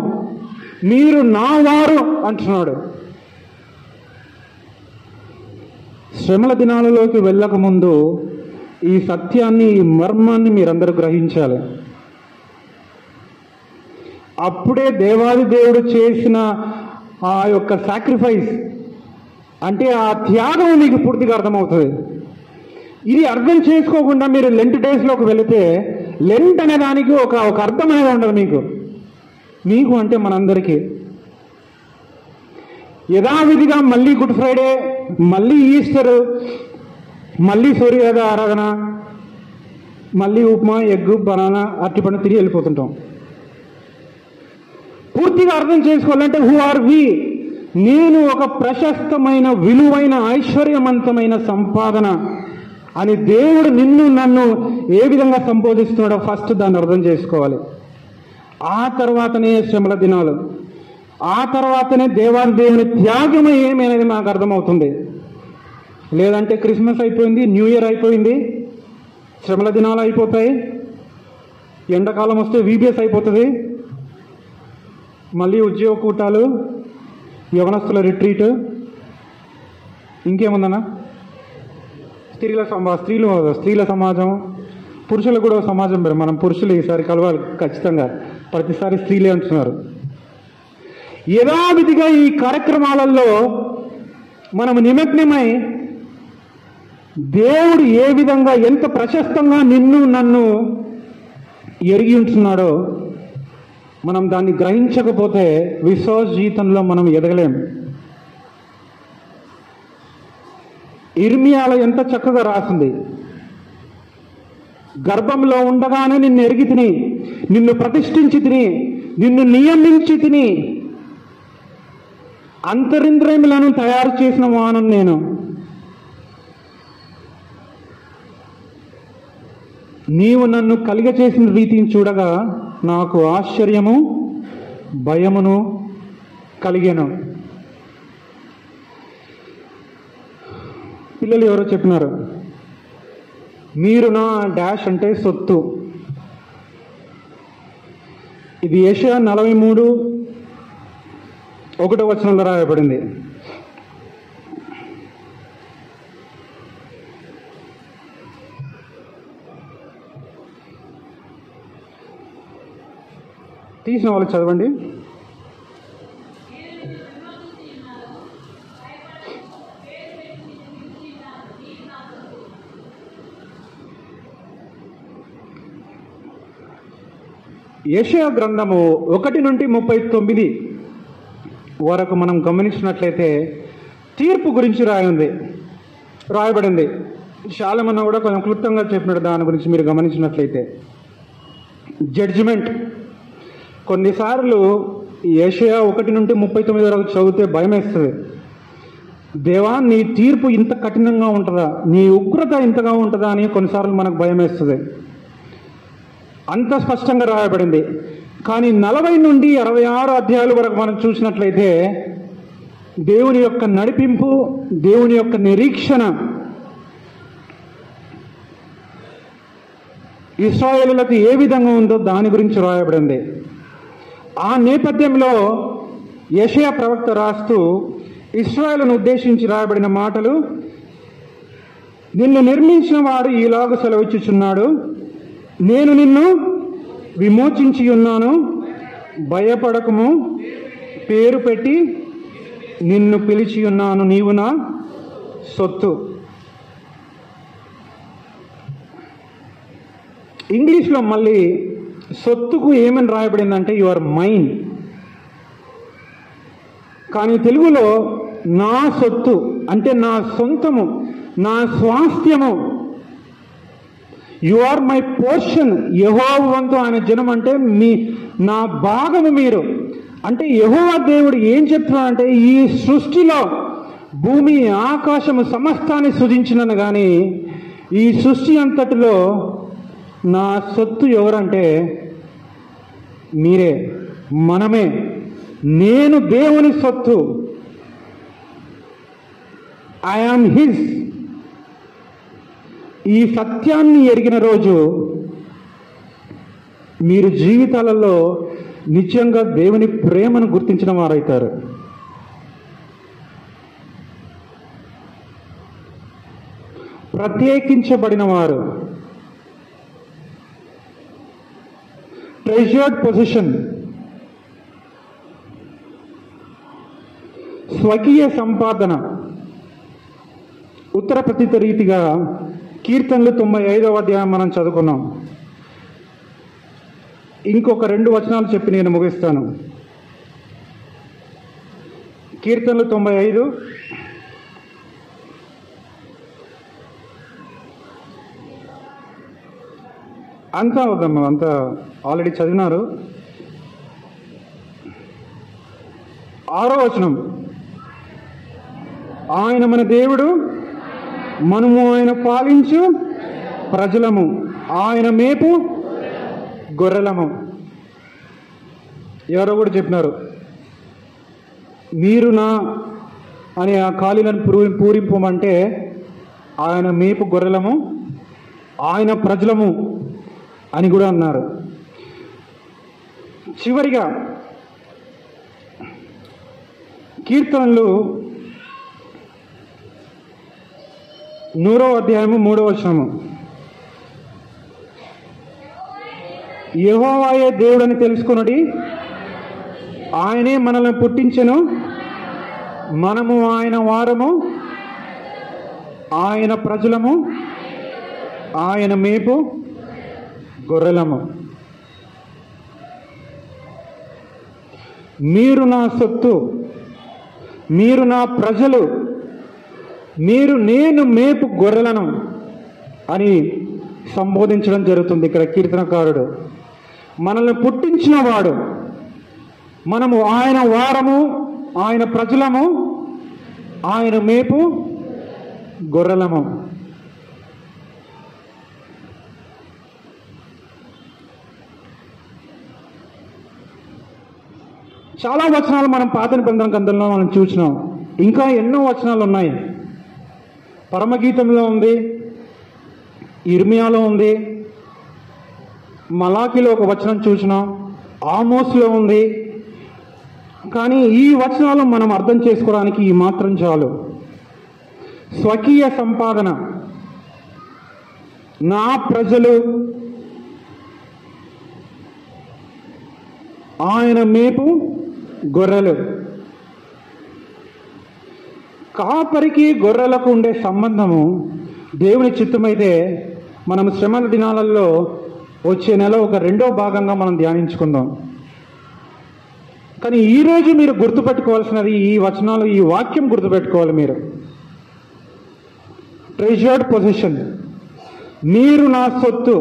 మీరు నా వారు అంటున్నాడు. శ్రమల దినాలలోకి వెళ్ళకముందు ఈ సత్యాన్ని, ఈ మర్మాన్ని మీరందరూ గ్రహించాలి. అప్పుడే దేవాది దేవుడు చేసిన ఆ యొక్క సాక్రిఫైస్, అంటే ఆ త్యాగం మీకు పూర్తిగా అర్థమవుతుంది. ఇది అర్థం చేసుకోకుండా మీరు లెంట్ డేస్లోకి వెళితే, లెంట్ అనే దానికి ఒక అర్థం అనేది ఉండదు మీకు అంటే మనందరికీ. యథావిధిగా మళ్ళీ గుడ్ ఫ్రైడే, మళ్ళీ ఈస్టర్, మళ్ళీ సూర్యోదయ ఆరాధన, మళ్ళీ ఉప్మా, ఎగ్గు, బనానా, అరటిపండు తిరిగి వెళ్ళిపోతుంటాం. పూర్తిగా అర్థం చేసుకోవాలంటే హూ ఆర్ వి, నేను ఒక ప్రశస్తమైన, విలువైన, ఐశ్వర్యవంతమైన సంపాదన అని దేవుడు నిన్ను నన్ను ఏ విధంగా సంబోధిస్తున్నాడో ఫస్ట్ దాన్ని అర్థం చేసుకోవాలి. ఆ తర్వాతనే శ్రమల దినాలు, ఆ తర్వాతనే దేవాది దేవుని త్యాగం ఏమి అనేది మాకు అర్థమవుతుంది. లేదంటే క్రిస్మస్ అయిపోయింది, న్యూ ఇయర్ అయిపోయింది, శ్రమల దినాలు అయిపోతాయి, ఎండాకాలం వస్తే VBS అయిపోతుంది, మళ్ళీ ఉద్యోగ కూటాలు, యవనస్తుల రిట్రీట్, ఇంకేముందన్నా స్త్రీల సమాజం, పురుషులకు కూడా సమాజం పేరు. మనం పురుషులు ఈసారి కలవాలి ఖచ్చితంగా, ప్రతిసారి స్త్రీలే అంటున్నారు. యథావిధిగా ఈ కార్యక్రమాలలో మనం నిమగ్నమై దేవుడు ఏ విధంగా ఎంత ప్రశస్తంగా నిన్ను నన్ను ఎరిగి ఉంటున్నాడో మనం దాన్ని గ్రహించకపోతే విశ్వాస జీవితంలో మనం ఎదగలేం. ఇర్మియాలో ఎంత చక్కగా రాసింది, గర్భంలో ఉండగానే నిన్ను ఎరిగి తిని, నిన్ను ప్రతిష్ఠించి తిని, నిన్ను నియమించి తిని, అంతరింద్రియములను తయారు చేసిన వానను నేను. నీవు నన్ను కలిగచేసిన రీతిని చూడగా నాకు ఆశ్చర్యము భయమును కలిగాను. పిల్లలు ఎవరో చెప్పినారు, మీరు నా డాష్ అంటే సొత్తు. ఇది యెషయా 43:1 రాయబడింది. తీసిన వాళ్ళు చదవండి. యెషయా గ్రంథము 1-39 వరకు మనం గమనించినట్లయితే తీర్పు గురించి రాయబడింది. చాలా మంది కూడా కొంచెం క్లుప్తంగా చెప్పినట్టు దాని గురించి మీరు గమనించినట్లయితే జడ్జిమెంట్. కొన్నిసార్లు యెషయా 1-39 వరకు చదివితే భయం వేస్తుంది. దేవా, నీ తీర్పు ఇంత కఠినంగా ఉంటుందా, నీ ఉగ్రత ఇంతగా ఉంటుందా అని కొన్నిసార్లు మనకు భయం వేస్తుంది. అంత స్పష్టంగా రాయబడింది. కానీ 40-66 అధ్యాయాల వరకు మనం చూసినట్లయితే దేవుని యొక్క నడిపింపు, దేవుని యొక్క నిరీక్షణ, ఇశ్రాయేలులకు ఏ విధంగా ఉందో దాని గురించి రాయబడింది. ఆ నేపథ్యంలో యెషయా ప్రవక్త రాస్తూ ఇశ్రాయేలును ఉద్దేశించి రాయబడిన మాటలు, నిన్ను నిర్మించిన వాడు ఈలాగ సెలవిచ్చుచున్నాడు, నేను నిన్ను విమోచించి ఉన్నాను, భయపడకము, పేరు పెట్టి నిన్ను పిలిచి ఉన్నాను, నీవు నా సొత్తు. ఇంగ్లీష్లో మళ్ళీ సొత్తుకు ఏమని రాయబడిందంటే యు ఆర్ మైన్. కానీ తెలుగులో నా సొత్తు అంటే నా సొంతము, నా స్వాస్థ్యము. You are my portion. యెహోవా వంతు ఆయన జనం అంటే నా భాగము మీరు. అంటే యెహోవా దేవుడు ఏం చెప్తున్నాడంటే ఈ సృష్టిలో భూమి ఆకాశము సమస్తాన్ని సృజించినను కానీ ఈ సృష్టి అంతటిలో నా సొత్తు ఎవరంటే మీరే, మనమే. నేను దేవుని సొత్తు. I am his. ఈ సత్యాన్ని ఎరిగిన రోజు మీరు జీవితాలలో నిత్యంగా దేవుని ప్రేమను గుర్తించిన వారైతారు. ప్రత్యేకించబడిన వారు, ట్రెజర్డ్ పొజిషన్, స్వకీయ సంపాదన. ఉత్తర ప్రతీత రీతిగా కీర్తనలు 95వ అధ్యాయం మనం చదువుకున్నాం. ఇంకొక 2 వచనాలు చెప్పి నేను ముగిస్తాను. కీర్తనలు 95 అంతా వద్దాం, అంతా ఆల్రెడీ చదివినారు. 6వ వచనం, ఆయన మన దేవుడు, మనము ఆయన పాలించు ప్రజలము, ఆయన మేపు గొర్రెలము. ఎవరో కూడా చెప్పినారు, మీరు నా అని ఆ ఖాళీలను పూరింపమంటే ఆయన మేపు గొర్రెలము, ఆయన ప్రజలము అని కూడా అన్నారు. చివరిగా కీర్తనలు 100వ అధ్యాయము 3వ వచనము, యెహోవాయే దేవుడని తెలుసుకొనుడి, ఆయనే మనల్ని పుట్టించెను, మనము ఆయన వారము, ఆయన ప్రజలము, ఆయన మేపు గొర్రెలము. మీరు నా సొత్తు, మీరు నా ప్రజలు, నేను మేపు గొర్రెలను అని సంబోధించడం జరుగుతుంది ఇక్కడ కీర్తనకారుడు. మనల్ని పుట్టించిన వాడు, మనము ఆయన వారము, ఆయన ప్రజలము, ఆయన మేపు గొర్రెలము. చాలా వచనాలు మనం పాత నిబంధన గ్రంథంలో మనం చూసినాం. ఇంకా ఎన్నో వచనాలు ఉన్నాయి. పరమగీతంలో ఉంది, ఇర్మియాలో ఉంది, మలాకిలో ఒక వచనం చూసినాం, ఆమోస్లో ఉంది. కానీ ఈ వచనాలు మనం అర్థం చేసుకోవడానికి ఈ మాత్రం చాలు. స్వకీయ సంపాదన, నా ప్రజలు, ఆయన మేపు గొర్రెలు. కాపరికి గొర్రెలకు ఉండే సంబంధము దేవుని చిత్తమైతే మనం శ్రమల దినాలలో వచ్చే నెల ఒక 2వ భాగంగా మనం ధ్యానించుకుందాం. కానీ ఈరోజు మీరు గుర్తుపెట్టుకోవాల్సినది ఈ వచనాలు, ఈ వాక్యం గుర్తుపెట్టుకోవాలి మీరు. ట్రెజర్డ్ పొజిషన్, మీరు నా సొత్తు.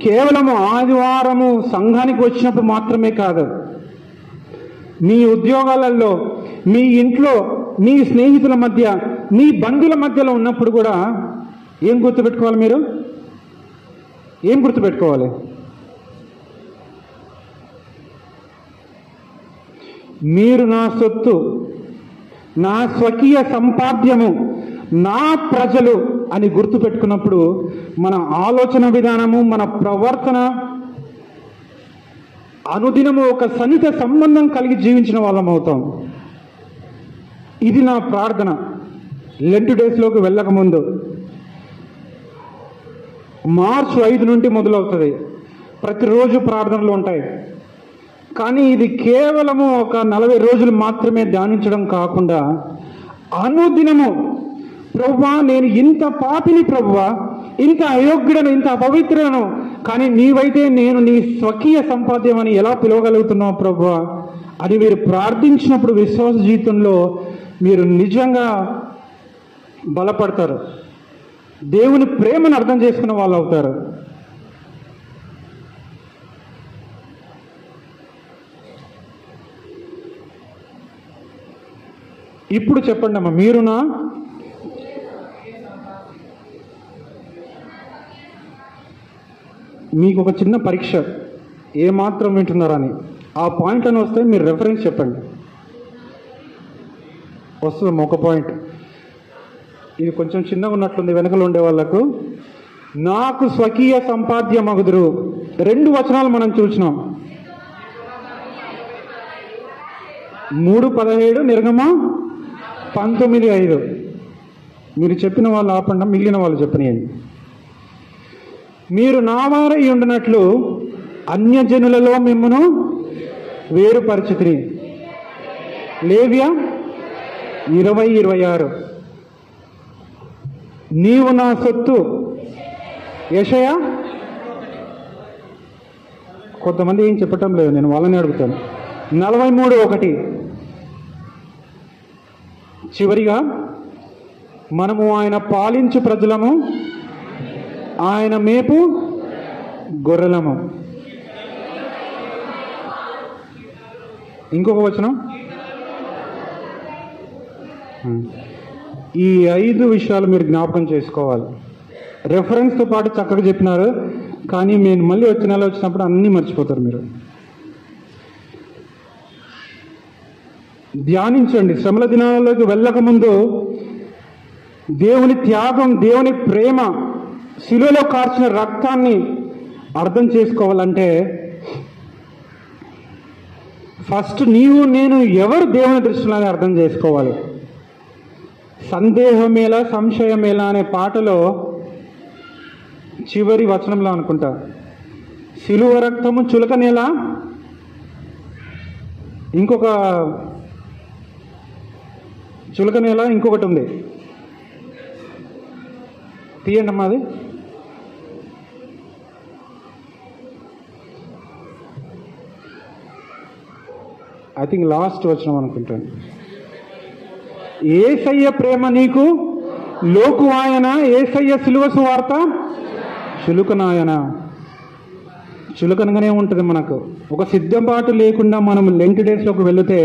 కేవలము ఆదివారము సంఘానికి వచ్చినప్పుడు మాత్రమే కాదు, మీ ఉద్యోగాలలో, మీ ఇంట్లో, మీ స్నేహితుల మధ్య, మీ బంధువుల మధ్యలో ఉన్నప్పుడు కూడా ఏం గుర్తుపెట్టుకోవాలి మీరు? ఏం గుర్తుపెట్టుకోవాలి? మీరు నా సొత్తు, నా స్వకీయ సంపాద్యము, నా ప్రజలు అని గుర్తుపెట్టుకున్నప్పుడు మన ఆలోచన విధానము, మన ప్రవర్తన అనుదినము ఒక సన్నిహిత సంబంధం కలిగి జీవించిన వాళ్ళం అవుతాం. ఇది నా ప్రార్థన. లెంట్ డేస్లోకి వెళ్ళకముందు మార్చి 5 నుండి మొదలవుతుంది. ప్రతిరోజు ప్రార్థనలు ఉంటాయి. కానీ ఇది కేవలము ఒక 40 రోజులు మాత్రమే ధ్యానించడం కాకుండా అనుదినము, ప్రభువా నేను ఇంత పాపిని, ప్రభువా ఇంత అయోగ్యుడను, ఇంత అపవిత్రులను, కానీ నీవైతే నేను నీ స్వకీయ సంపాద్యం అని ఎలా పిలవగలుగుతున్నావు ప్రభువా అని మీరు ప్రార్థించినప్పుడు విశ్వాస జీవితంలో మీరు నిజంగా బలపడతారు. దేవుని ప్రేమను అర్థం చేసుకున్న వాళ్ళు అవుతారు. ఇప్పుడు చెప్పండి అమ్మా, మీరునా మీకు ఒక చిన్న పరీక్ష, ఏమాత్రం వింటున్నారని. ఆ పాయింట్ అని వస్తే మీరు రెఫరెన్స్ చెప్పండి. వస్తుంది ఒక పాయింట్. ఇది కొంచెం చిన్నగా ఉన్నట్లుంది వెనకలు ఉండే వాళ్ళకు. నాకు స్వకీయ సంపాద్యమగుదురు. 2 వచనాలు మనం చూసినాం. 3:17, నిర్గమ 19:5. మీరు చెప్పిన వాళ్ళు ఆపండి, మిగిలిన వాళ్ళు చెప్పనియండి. మీరు నా వారై ఉండినట్లు అన్యజనులలో మిమ్మును వేరుపరిచితిని. లేవ్యా 20:26. నీవు నా సొత్తు. యెషయా, కొంతమంది ఏం చెప్పటం లేదు, నేను వాళ్ళని అడుగుతాను. 43:1. చివరిగా మనము ఆయన పాలించు ప్రజలము, ఆయన మేపు గొర్రెలము. ఇంకొక వచనం. ఈ 5 విషయాలు మీరు జ్ఞాపకం చేసుకోవాలి. రెఫరెన్స్తో పాటు చక్కగా చెప్పినారు, కానీ నేను మళ్ళీ వచ్చినప్పుడు అన్నీ మర్చిపోతారు మీరు. ధ్యానించండి. శ్రమల దినాలలోకి వెళ్ళకముందు దేవుని త్యాగం, దేవుని ప్రేమ, శిలువలో కార్చిన రక్తాన్ని అర్థం చేసుకోవాలంటే ఫస్ట్ నీవు నేను ఎవరు దేవుని దృష్టిలో అర్థం చేసుకోవాలి. సందేహమేలా సంశయమేలా అనే పాటలో చివరి వచనంలో అనుకుంటా, శిలువ రక్తము చులకనేలా, ఇంకొకటి ఉంది, తీయండి అమ్మా అది. ఐ థింక్ లాస్ట్ వచనం అనుకుంటాను. యేసయ్య ప్రేమ నీకు లోకు ఆయన, యేసయ్య సిలువ సువార్త చులుకనాయన. చులకనగానే ఉంటుంది మనకు. ఒక సిద్ధపాటు లేకుండా మనం లెంట్ డేస్లోకి వెళితే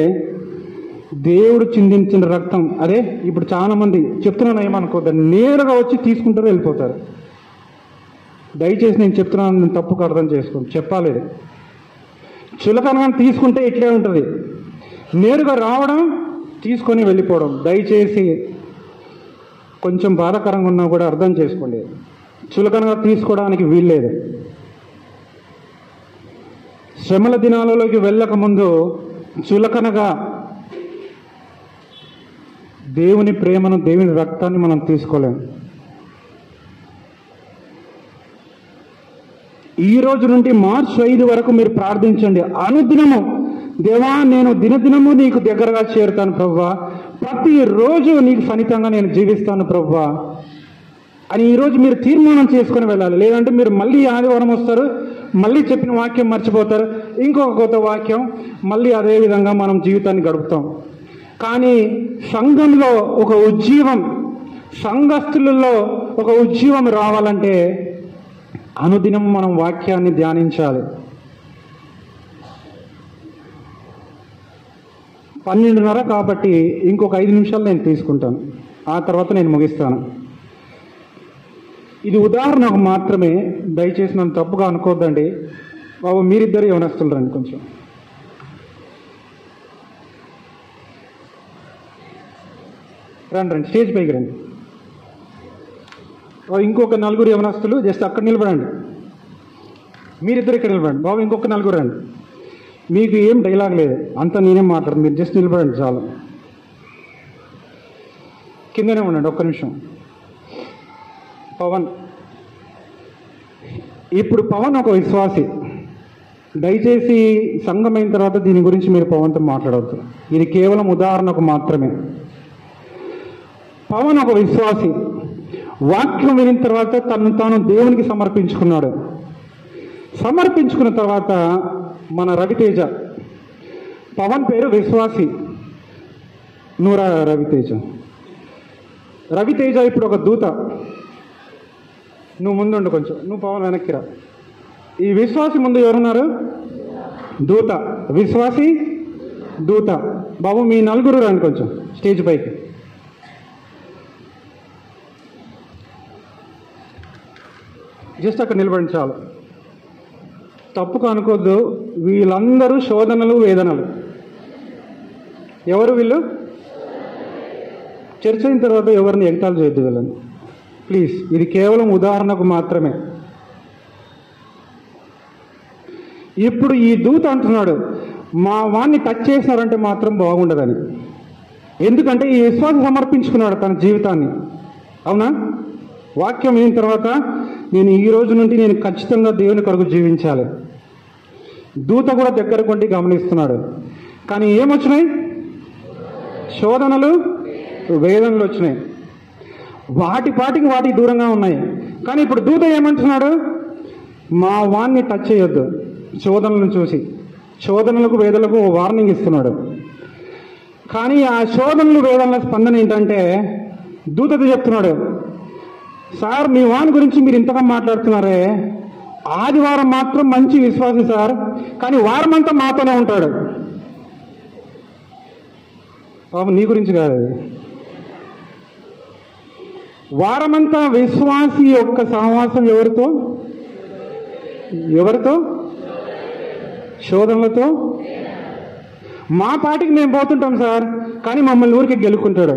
దేవుడు చిందించిన రక్తం అదే ఇప్పుడు చాలా మంది చెప్తున్నాను, ఏమనుకోద్దు, నేరుగా వచ్చి తీసుకుంటారు, వెళ్ళిపోతారు. దయచేసి నేను చెప్తున్నాను, నేను తప్పుకు అర్థం చేసుకోండి, చెప్పాలి. చులకనగా తీసుకుంటే ఇట్లే ఉంటుంది, నేరుగా రావడం తీసుకొని వెళ్ళిపోవడం. దయచేసి కొంచెం బాధాకరంగా ఉన్నా కూడా అర్థం చేసుకోండి, చులకనగా తీసుకోవడానికి వీల్లేదు. శ్రమల దినాలలోకి వెళ్ళక ముందు చులకనగా దేవుని ప్రేమను, దేవుని రక్తాన్ని మనం తీసుకోలేము. ఈ రోజు నుండి మార్చి 5 వరకు మీరు ప్రార్థించండి. అనుదినము, దేవా నేను దినదినము నీకు దగ్గరగా చేరుతాను ప్రభువా, ప్రతిరోజు నీకు ఫలితంగా నేను జీవిస్తాను ప్రభువా అని ఈరోజు మీరు తీర్మానం చేసుకొని వెళ్ళాలి. లేదంటే మీరు మళ్ళీ ఆదివారం వస్తారు, మళ్ళీ చెప్పిన వాక్యం మర్చిపోతారు, ఇంకొక కొత్త వాక్యం, మళ్ళీ అదే విధంగా మనం జీవితాన్ని గడుపుతాం. కానీ సంఘంలో ఒక ఉజ్జీవం, సంఘస్థులలో ఒక ఉజ్జీవం రావాలంటే అనుదినం మనం వాక్యాన్ని ధ్యానించాలి. 12:30 కాబట్టి ఇంకొక 5 నిమిషాలు నేను తీసుకుంటాను, ఆ తర్వాత నేను ముగిస్తాను. ఇది ఉదాహరణకు మాత్రమే, దయచేసి నన్ను తప్పుగా అనుకోవద్దండి బాబు. మీరిద్దరు యవనస్తులు రండి, కొంచెం రండి రండి, స్టేజ్ పైకి రండి. ఇంకొక 4 యవనస్తులు జస్ట్ అక్కడ నిలబడండి. మీరిద్దరు ఇక్కడ నిలబడండి బాబు. ఇంకొక 4 రండి. మీకు ఏం డైలాగ్ లేదు, అంతా నేనేం మాట్లాడను, మీరు జస్ట్ నిలబడండి చాలు. కిందనే ఉండండి, ఒక్క నిమిషం. పవన్, ఇప్పుడు పవన్ ఒక విశ్వాసి. దయచేసి సంఘమైన తర్వాత దీని గురించి మీరు పవన్తో మాట్లాడవద్దు, ఇది కేవలం ఉదాహరణకు మాత్రమే. పవన్ ఒక విశ్వాసి. వాక్యం వినిన తర్వాత తను తాను దేవునికి సమర్పించుకున్నాడు. సమర్పించుకున్న తర్వాత మన రవితేజ, పవన్ పేరు విశ్వాసి, నూరా రవితేజ. రవితేజ ఇప్పుడు ఒక దూత. నువ్వు ముందుండు, కొంచెం నువ్వు పవన్ వెనక్కిరా. ఈ విశ్వాసి ముందు ఎవరున్నారు? దూత. విశ్వాసి, దూత. బాబు మీ 4 రండి కొంచెం స్టేజ్ పైకి. జస్ట్ అక్కడ నిలబడి చాలు, తప్పుగా అనుకోవద్దు. వీళ్ళందరూ శోధనలు, వేదనలు. ఎవరు వీళ్ళు? చర్చ అయిన తర్వాత ఎవరిని ఎగతాలు చేయొద్దు వీళ్ళని ప్లీజ్. ఇది కేవలం ఉదాహరణకు మాత్రమే. ఇప్పుడు ఈ దూత అంటున్నాడు, మా వాణ్ణి టచ్ చేసినారంటే మాత్రం బాగుండదని. ఎందుకంటే ఈ విశ్వాసం సమర్పించుకున్నాడు తన జీవితాన్ని, అవునా? వాక్యం అయిన తర్వాత నేను ఈ రోజు నుండి నేను ఖచ్చితంగా దేవుని కొరకు జీవించాలి. దూత కూడా దగ్గర కొండి గమనిస్తున్నాడు. కానీ ఏమొచ్చినాయి? శోధనలు, వేదనలు వచ్చినాయి. వాటికి దూరంగా ఉన్నాయి. కానీ ఇప్పుడు దూత ఏమంటున్నాడు? మా వాణ్ణి టచ్ చేయొద్దు. శోధనలను చూసి, శోధనలకు, వేదనలకు వార్నింగ్ ఇస్తున్నాడు. కానీ ఆ శోధనలు, వేదనల స్పందన ఏంటంటే దూతతో చెప్తున్నాడు, సార్ మీ వాని గురించి మీరు ఇంతగా మాట్లాడుతున్నారే, ఆదివారం మాత్రం మంచి విశ్వాసి సార్, కానీ వారం అంతా మాతోనే ఉంటాడు. బాబు నీ గురించి కాదు, వారమంతా విశ్వాసి యొక్క సహవాసం ఎవరితో? శోధనలతో. మా పాటికి మేము పోతుంటాం సార్, కానీ మమ్మల్ని ఊరికి గెలుక్కుంటాడు.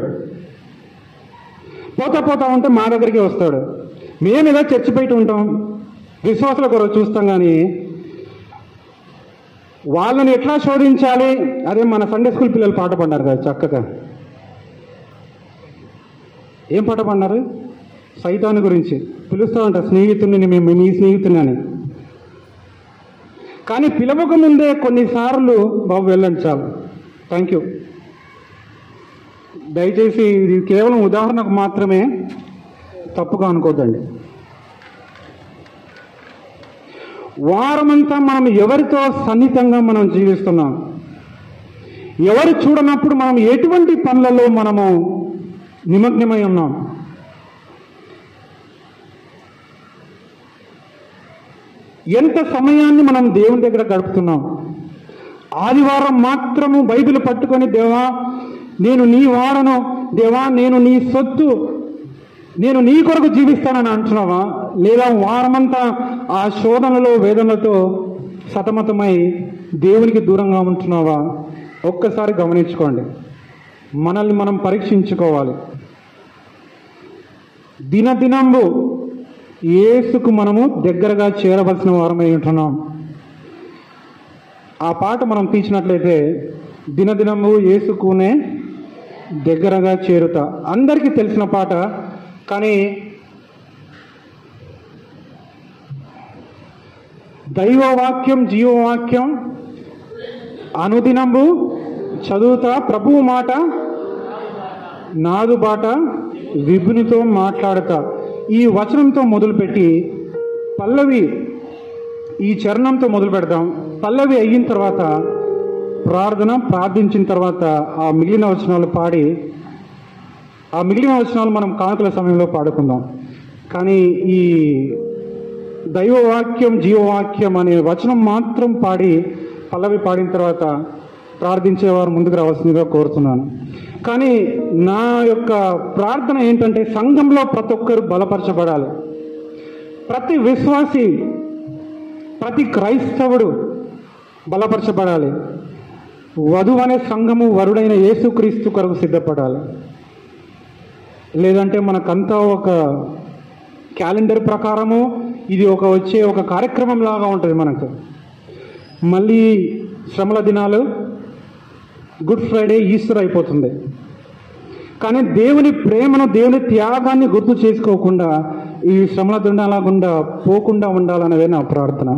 పోతా ఉంటే మా దగ్గరికి వస్తాడు. మేము ఇలా చర్చి బయట ఉంటాం, విశ్వాసుల కొరకు చూస్తాం, కానీ వాళ్ళని ఎట్లా శోధించాలి, అదే మన సండే స్కూల్ పిల్లలు పాట పడ్డారు కదా చక్కగా. ఏం పాట పడ్డారు? సైతాను గురించి పిలుస్తూ ఉంటారు, స్నేహితుడిని, మేము నీ స్నేహితుని అని. కానీ పిలవక ముందే కొన్నిసార్లు బాబు వెళ్ళండి చాలు. Thank you. దయచేసి ఇది కేవలం ఉదాహరణకు మాత్రమే. తప్పుగా అనుకోద్దండి. వారమంతా మనం ఎవరితో సన్నిహితంగా మనం జీవిస్తున్నాం, ఎవరు చూడనప్పుడు మనం ఎటువంటి పనులలో మనము నిమగ్నమై ఉన్నాం. ఎంత సమయాన్ని మనం దేవుని దగ్గర గడుపుతున్నాం. ఆదివారం మాత్రము బైబిల్ పట్టుకొని, దేవా నేను నీ వాడను, దేవా నేను నీ సొత్తు, నేను నీ కొరకు జీవిస్తానని అంటున్నావా? లేదా వారమంతా ఆ శోధనలో వేదనలతో సతమతమై దేవునికి దూరంగా ఉంటున్నావా? ఒక్కసారి గమనించుకోండి, మనల్ని మనం పరీక్షించుకోవాలి. దినదినంబు యేసుకు మనము దగ్గరగా చేరవలసిన వారమై ఉంటున్నాం. ఆ పాట మనం తీసినట్లయితే, దినదినము యేసుకునే దగ్గరగా చేరుతా, అందరికీ తెలిసిన పాట. కానీ దైవవాక్యం జీవవాక్యం అనుదినంబు చదువుతా, ప్రభువు మాట నాదు బాట విభునితో మాట్లాడతా. ఈ వచనంతో మొదలుపెట్టి పల్లవి, ఈ చరణంతో మొదలు పెడదాం. పల్లవి అయిన తర్వాత ప్రార్థించిన తర్వాత ఆ మిగిలిన వచనాలు పాడి, ఆ మిగిలిన వచనాలు మనం కానుకల సమయంలో పాడుకుందాం. కానీ ఈ దైవవాక్యం జీవవాక్యం అనే వచనం మాత్రం పాడి పల్లవి పాడిన తర్వాత ప్రార్థించేవారు ముందుకు రావాల్సిందిగా కోరుతున్నాను. కానీ నా యొక్క ప్రార్థన ఏంటంటే, సంఘంలో ప్రతి ఒక్కరు బలపరచబడాలి. ప్రతి విశ్వాసి, ప్రతి క్రైస్తవుడు బలపరచబడాలి. వధువు అనే సంఘము వరుడైన యేసుక్రీస్తు కొరకు సిద్ధపడాలి. లేదంటే మనకంతా ఒక క్యాలెండర్ ప్రకారము ఇది వచ్చే ఒక కార్యక్రమం లాగా ఉంటుంది. మనకు మళ్ళీ శ్రమల దినాలు, గుడ్ ఫ్రైడే, ఈస్టర్ అయిపోతుంది. కానీ దేవుని ప్రేమను, దేవుని త్యాగాన్ని గుర్తు చేసుకోకుండా ఈ శ్రమల దినాల గుండా పోకుండా ఉండాలనేదే నా ప్రార్థన.